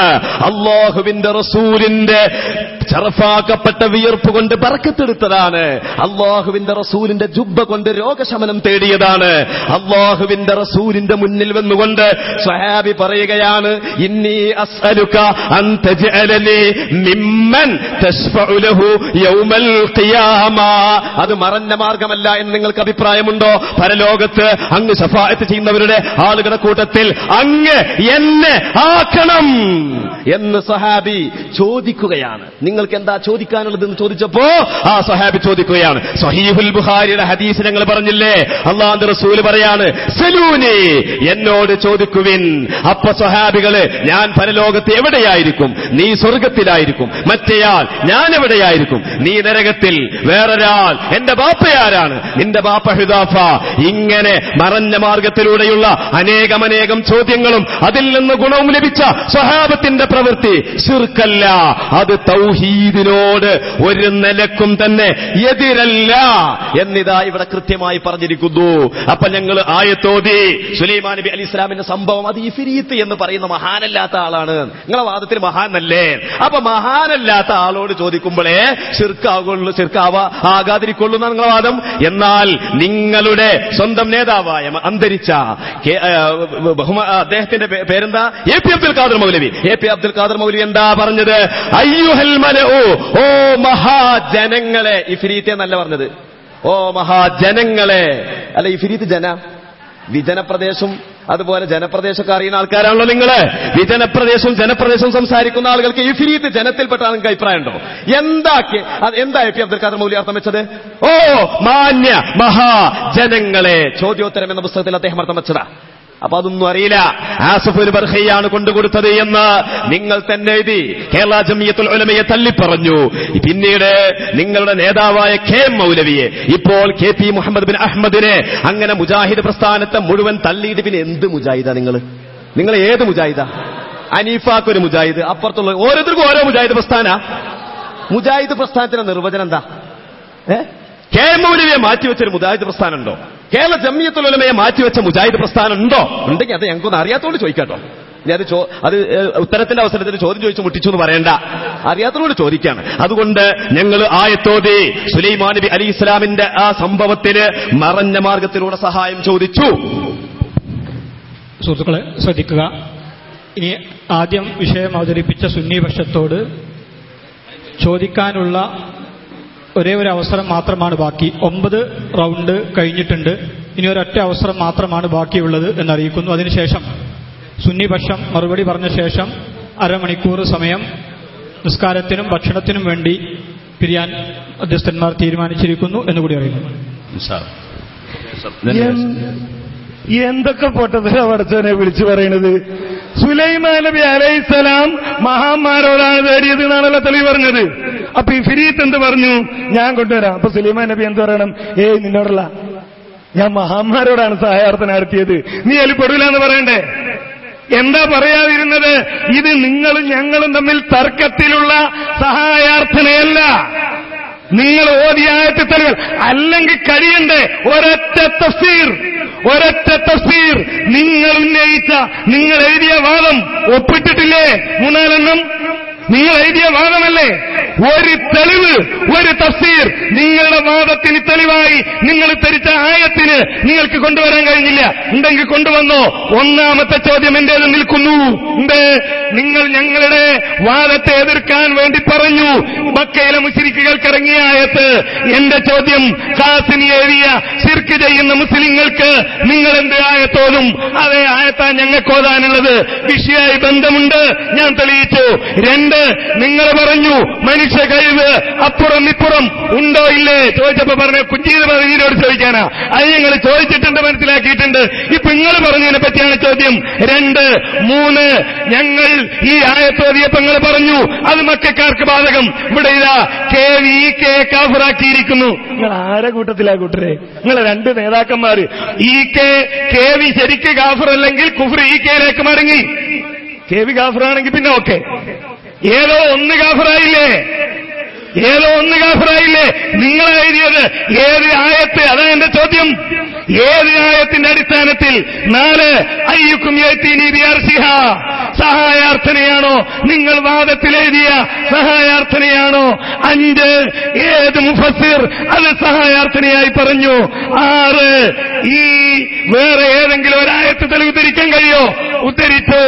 അല്ലാഹുവിന്റെ റസൂലിന്റെ ചറഫാക്കപ്പെട്ട വിയർപ്പ് കൊണ്ട് ബർക്കത്തെടുത്തതാണ്. അല്ലാഹുവിന്റെ റസൂലിന്റെ ജുബ്ബ കൊണ്ട് രോഗശമനം തേടിയതാണ്. അല്ലാഹുവിന്റെ റസൂലിന്റെ മുന്നിൽ വന്നുകൊണ്ട് സ്വഹാബി പറയുകയാണ്, ഇന്നി അസ്അലുക അൻ തജ്അലനി മിമ്മൻ തശ്ഫഉ ലഹു യൗമൽ ഖിയാമ. അത് മറഞ്ഞ മാർഗമല്ല എന്ന് നിങ്ങൾക്ക് അഭിപ്രായമുണ്ടോ? പരലോകത്ത് അങ്ങ് ശഫാഅത്ത് ചെയ്യുന്നവരുടെ ആളുകളുടെ കൂട്ടത്തിൽ അങ്ങ് എന്നെ ആക്കണം എന്ന് സ്വഹാബി ചോദിക്കുകയാണ്. നിങ്ങൾക്ക് എന്താ ചോദിക്കാനുള്ളതെന്ന് ചോദിച്ചപ്പോ ആ സ്വഹാബി ചോദിക്കുകയാണ്, സ്വഹീഹുൽ ബുഖാരിയുടെ ഹദീസ് ഞങ്ങൾ പറഞ്ഞില്ലേ, അല്ലാഹുവിന്റെ റസൂൽ പറയാണ്, സലൂനി, എന്നോട് ചോദിക്കുവിൻ. അപ്പൊ സ്വഹാബികള്, ഞാൻ പരലോകത്ത് എവിടെയായിരിക്കും? നീ സ്വർഗത്തിലായിരിക്കും. മറ്റേയാൾ, ഞാൻ എവിടെയായിരിക്കും? നീ നരകത്തിൽ. വേറൊരാൾ, എന്റെ ബാപ്പയാരാണ്? നിന്റെ ബാപ്പ ഹുദാഫ. ഇങ്ങനെ മറഞ്ഞ മാർഗത്തിലൂടെയുള്ള അനേകമനേകം ചോദ്യങ്ങളും അതിൽ നിന്ന് ഗുണവും ലഭിച്ച സ്വഹാബത്തിന്റെ പ്രവൃത്തി ശിർക്കല്ല, അത് തൗഹീദിനോട് ഒരു നിലക്കും തന്നെ എതിരല്ല എന്നിതാ ഇവിടെ കൃത്യമായി പറഞ്ഞിരിക്കുന്നു. അപ്പൊ ഞങ്ങൾ ആയത്തോതി സുലൈമാൻ നബി അലൈഹി ഇസ്ലാമിന്റെ സംഭവം, അത് ഇഫ്രീത്ത് എന്ന് പറയുന്ന മഹാനല്ലാത്ത ആളാണ്. നിങ്ങളെ വാദത്തിൽ മഹാനല്ലേ? അപ്പൊ മഹാനല്ലാത്ത ആളോട് ചോദിക്കുമ്പോഴേ ആകാതിരിക്കൊള്ളൂ എന്നാണ് നിങ്ങളെ വാദം. എന്നാൽ നിങ്ങളുടെ സ്വന്തം നേതാവായ അന്തരിച്ച അദ്ദേഹത്തിന്റെ പേരെന്താ, A P Abdul Khader Maulavi. A P Abdul Khader Maulavi എന്താ പറഞ്ഞത്? അയ്യുഹൽ മലഉ, ഓ മഹാജനങ്ങളെ. ഇഫ്രീത്ത് എന്നല്ല പറഞ്ഞത്, ഓ മഹാജനങ്ങളെ. അല്ല, ഇഫ്രീത്ത് വിജനപ്രദേശം, അതുപോലെ ജനപ്രദേശമൊക്കെ അറിയുന്ന ആൾക്കാരാണല്ലോ നിങ്ങള്. വിജനപ്രദേശവും ജനപ്രദേശവും സംസാരിക്കുന്ന ആളുകൾക്ക് ഇഫ്രീത്ത് ജനത്തിൽപ്പെട്ട നിങ്ങൾക്ക് അഭിപ്രായം ഉണ്ടോ? എന്താ എ പി അബ്ദുൽ ഖാദർ മൗലവി അർത്ഥം വെച്ചത്? ഓ മാന്യ മഹാജനങ്ങളെ. ചോദ്യോത്തരം എന്ന പുസ്തകത്തിൽ അദ്ദേഹം അർത്ഥം വെച്ചതാ. അപ്പൊ അതൊന്നും അറിയില്ല. ആസിഫുൽ ബർഖിയാണ് കൊണ്ടുകൊടുത്തത് എന്ന് നിങ്ങൾ തന്നെ എഴുതി കേരള ജംഇയ്യത്തുൽ ഉലമയെ തള്ളിപ്പറഞ്ഞു. പിന്നീട് നിങ്ങളുടെ നേതാവായ കെ എം മൗലവിയെ, ഇപ്പോൾ കെ പി മുഹമ്മദ് ബിൻ അഹമ്മദിനെ, അങ്ങനെ മുജാഹിദ് പ്രസ്ഥാനത്തെ മുഴുവൻ തള്ളിയിട്ട് പിന്നെ എന്ത് മുജാഹിദാ നിങ്ങൾ ഏത് മുജാഹിദാ? അനീഫാക്കൊരു മുജാഹിദ്, അപ്പുറത്തുള്ള ഓരോരുത്തർക്കും ഓരോ മുജാഹിദ് പ്രസ്ഥാന. മുജാഹിദ് പ്രസ്ഥാനത്തിന്റെ നിർവചനം എന്താ? കെ എം മൗലവിയെ മാറ്റിവെച്ചൊരു മുജാഹിദ് പ്രസ്ഥാനം ഉണ്ടോ? കേരള ജംഇയ്യത്തുൽ ഉലമയെ മാറ്റിവെച്ച മുജാഹിദ് പ്രസ്ഥാനം ഉണ്ടോ? ഉണ്ടെങ്കിൽ അത് ഞങ്ങൾക്കൊന്നും അറിയാത്തോണ്ട് ചോദിക്കാട്ടോ. ഇനി അത് ഉത്തരത്തിന്റെ അവസരത്തിൽ ചോദ്യം ചോദിച്ചു മുട്ടിച്ചു എന്ന് പറയണ്ട, അറിയാത്തതോട് ചോദിക്കാണ്. അതുകൊണ്ട് ഞങ്ങൾ ആയത്തോടെ സുലൈമാൻ നബി അലൈഹി ഇസ്ലാമിന്റെ ആ സംഭവത്തിന് മറഞ്ഞ മാർഗത്തിലൂടെ സഹായം ചോദിച്ചു. സുഹൃത്തുക്കളെ ശ്രദ്ധിക്കുക. ഇനി ആദ്യം വിഷയം അവതരിപ്പിച്ച സുന്നി പക്ഷത്തോട് ചോദിക്കാനുള്ള ഒരേ ഒരു അവസരം മാത്രമാണ് ബാക്കി. 9 റൗണ്ട് കഴിഞ്ഞിട്ടുണ്ട്. ഇനി ഒരൊറ്റ അവസരം മാത്രമാണ് ബാക്കിയുള്ളത് എന്നറിയിക്കുന്നു. അതിനുശേഷം സുന്നിപക്ഷം മറുപടി പറഞ്ഞ ശേഷം അരമണിക്കൂർ സമയം നിസ്കാരത്തിനും ഭക്ഷണത്തിനും വേണ്ടി പിരിയാൻ അധ്യക്ഷന്മാർ തീരുമാനിച്ചിരിക്കുന്നു എന്നുകൂടി അറിയുന്നു. എന്തൊക്കെ പൊട്ടത്തിലാ പഠിച്ചവനെ വിളിച്ചു പറയണത്? സുലൈമാൻ നബി അലൈഹിസ്സലാം മഹാന്മാരോടാണ് തേടിയത് എന്നാണല്ലോ തെളിവ് പറഞ്ഞത്. അപ്പൊ ഈ ഫിരീത്ത് എന്ത് പറഞ്ഞു? ഞാൻ കൊണ്ടുവരാം. അപ്പൊ സുലൈമാൻ നബി എന്ത് പറയണം? നിന്നോടല്ല, ഞാൻ മഹാന്മാരോടാണ് സഹായാർത്ഥന നടത്തിയത്, നീ അതിൽ പെടൂല എന്ന് പറയണ്ടേ? എന്താ പറയാതിരുന്നത്? ഇത് നിങ്ങളും ഞങ്ങളും തമ്മിൽ തർക്കത്തിലുള്ള സഹായാർത്ഥനയല്ല. നിങ്ങൾ ഓതിയായത്തെ തെളിവ് അല്ലെങ്കിൽ കഴിയണ്ടേ ഒരൊറ്റ തഫ്സീർ നിങ്ങൾ ഉന്നയിച്ച, നിങ്ങൾ എഴുതിയ വാദം ഒപ്പിട്ടിട്ടില്ലേ? 4 നിങ്ങൾ എഴുതിയ വാദമല്ലേ? ഒരു തെളിവ്, ഒരു തഫ്സീർ നിങ്ങളുടെ വാദത്തിന് തെളിവായി നിങ്ങൾ ധരിച്ച ആയത്തിന് നിങ്ങൾക്ക് കൊണ്ടുവരാൻ കഴിഞ്ഞില്ല. ഉണ്ടെങ്കിൽ കൊണ്ടുവന്നോ. ഒന്നാമത്തെ ചോദ്യം എന്റേത് നിൽക്കുന്നു. നിങ്ങൾ ഞങ്ങളുടെ വാദത്തെ എതിർക്കാൻ വേണ്ടി പറഞ്ഞു മക്കയിലെ മുശ്രിക്കുകൾക്ക് ഇറങ്ങിയ ആയത്ത്. എന്റെ ചോദ്യം, ഖാസിനി എഴുതിയ ശിർക്ക് ചെയ്യുന്ന മുസ്ലിങ്ങൾക്ക് നിങ്ങൾ എന്ത് ആയത്തോതും? അതേ ആയത്താ ഞങ്ങൾക്ക് ഓതാനുള്ളത്. വിഷയമായി ബന്ധമുണ്ട്, ഞാൻ തെളിയിച്ചു. 2, നിങ്ങൾ പറഞ്ഞു മനുഷ്യ കഴിവ് അപ്പുറം ഇപ്പുറം ഉണ്ടോ ഇല്ലേ? ചോദിച്ചപ്പോ പറഞ്ഞു കുഞ്ചീത് പറഞ്ഞോട് ചോദിക്കാനാ. അത് ഞങ്ങൾ ചോദിച്ചിട്ടുണ്ട്, മനസ്സിലാക്കിയിട്ടുണ്ട്. ഇപ്പൊ നിങ്ങൾ പറഞ്ഞതിനെ പറ്റിയാണ് ചോദ്യം. 2, 3 ഞങ്ങൾ ഈ ആയത്തോതിയപ്പോ നിങ്ങൾ പറഞ്ഞു അത് മക്കക്കാർക്ക് ബാധകം. ഇവിടെ ഇതാ KVK കാഫിറാക്കിയിരിക്കുന്നു. നിങ്ങൾ ആരെ കൂട്ടത്തിലാ കൂട്ടരെ? നിങ്ങൾ 2 നേതാക്കന്മാര്. KV ശരിക്ക് കാഫിറല്ലെങ്കിൽ കുഫ്ർ യിലേക്ക് മടങ്ങി. KV കാഫിറാണെങ്കിൽ പിന്നെ ഓക്കെ. ഏതോ ഒന്ന് കാഫിറായില്ലേ? നിങ്ങൾ എഴുതിയത് ഏത് ആയത്ത്? അതാണ് എന്റെ ചോദ്യം. ഏത് ആയത്തിന്റെ അടിസ്ഥാനത്തിൽ? 4 അയ്യുക്കും യഅ്തീനി ബിഅർശിഹ സഹായാർത്ഥനയാണോ? നിങ്ങൾ വാദത്തിൽ എഴുതിയ സഹായാർത്ഥനയാണോ? 5 ഏത് മുഫസ്സിർ അത് സഹായാർത്ഥനയായി പറഞ്ഞു? 6 ഈ വേറെ ഏതെങ്കിലും ഒരായത്ത് തെളിവ് ഉദ്ധരിക്കാൻ കഴിയോ? ഉദ്ധരിച്ചു.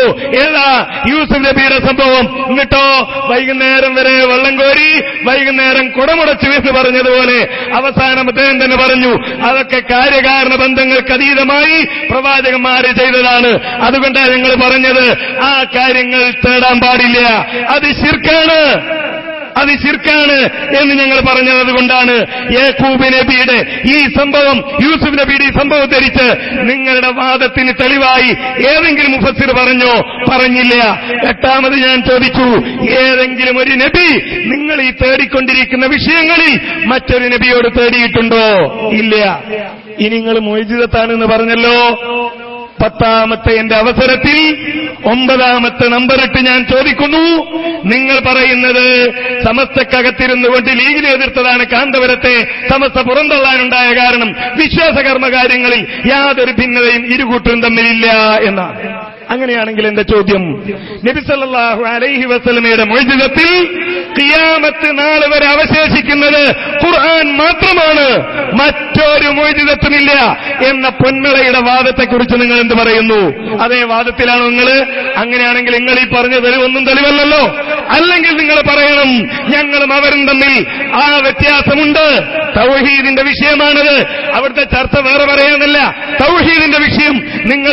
ഏതാ? യൂസുഫ് നബിയുടെ സംഭവം. എന്നിട്ടോ വൈകുന്നേരം വരെ വെള്ളം കോരി വൈകുന്നേരം കുടമുടച്ചു എന്ന് പറഞ്ഞതുപോലെ അവസാനം അദ്ദേഹം തന്നെ പറഞ്ഞു അതൊക്കെ കാര്യകാരണ ബന്ധങ്ങൾക്ക് അതീതമായി പ്രവാചകന്മാരെ ചെയ്തതാണ്. അതുകൊണ്ടാണ് ഞങ്ങൾ പറഞ്ഞത് ആ കാര്യങ്ങൾ തേടാൻ പാടില്ല, അത് ശിർക്കാണ്. അത് ശിർക്കാണ് എന്ന് ഞങ്ങൾ പറഞ്ഞത് കൊണ്ടാണ് യാക്കൂബ് നബിയുടെ ഈ സംഭവം, യൂസുഫ് നബിയുടെ ഈ സംഭവം ധരിച്ച് നിങ്ങളുടെ വാദത്തിന് തെളിവായി ഏതെങ്കിലും മുഫസ്സിർ പറഞ്ഞോ? പറഞ്ഞില്ല. എട്ടാമത് ഞാൻ ചോദിച്ചു, ഏതെങ്കിലും ഒരു നബി നിങ്ങൾ ഈ തേടിക്കൊണ്ടിരിക്കുന്ന വിഷയങ്ങളിൽ മറ്റൊരു നബിയോട് തേടിയിട്ടുണ്ടോ? ഇല്ല. ഇനി നിങ്ങൾ മുഅ്ജിസത്താണെന്ന് പറഞ്ഞല്ലോ. 10ാമത്തെ എന്റെ അവസരത്തിൽ 9ാമത്തെ നമ്പറിട്ട് ഞാൻ ചോദിക്കുന്നു, നിങ്ങൾ പറയുന്നത് സമസ്തക്കകത്തിരുന്നു കൊണ്ട് ലീഗിനെ എതിർത്തതാണ് കാന്തപുരത്തെ സമസ്ത പുറന്തള്ളാനുണ്ടായ കാരണം, വിശ്വാസകർമ്മകാര്യങ്ങളിൽ യാതൊരു ഭിന്നതയും ഇരുകൂട്ടരും തമ്മിലില്ല എന്നാണ്. അങ്ങനെയാണെങ്കിൽ എന്റെ ചോദ്യം, നബി സല്ലല്ലാഹു അലൈഹി വസല്ലമയുടെ മുഅ്ജിസത്തിൽ ഖിയാമത്ത് നാൾ വരെ അവശേഷിക്കുന്നത് ഖുർആൻ മാത്രമാണ്, മറ്റൊരു മുഅ്ജിസത്തുമില്ല എന്ന പൊന്മളയുടെ വാദത്തെക്കുറിച്ച് നിങ്ങൾ എന്ത് പറയുന്നു? അതേ വാദത്തിലാണോ നിങ്ങൾ? അങ്ങനെയാണെങ്കിൽ നിങ്ങൾ ഈ പറഞ്ഞ തെളിവൊന്നും തെളിവല്ലല്ലോ. അല്ലെങ്കിൽ നിങ്ങൾ പറയണം ഞങ്ങളും അവരും തമ്മിൽ ആ വ്യത്യാസമുണ്ട്, തൗഹീദിന്റെ വിഷയമാണത്, അവിടുത്തെ ചർച്ച വേറെ പറയാനല്ല, തൗഹീദിന്റെ വിഷയം നിങ്ങൾ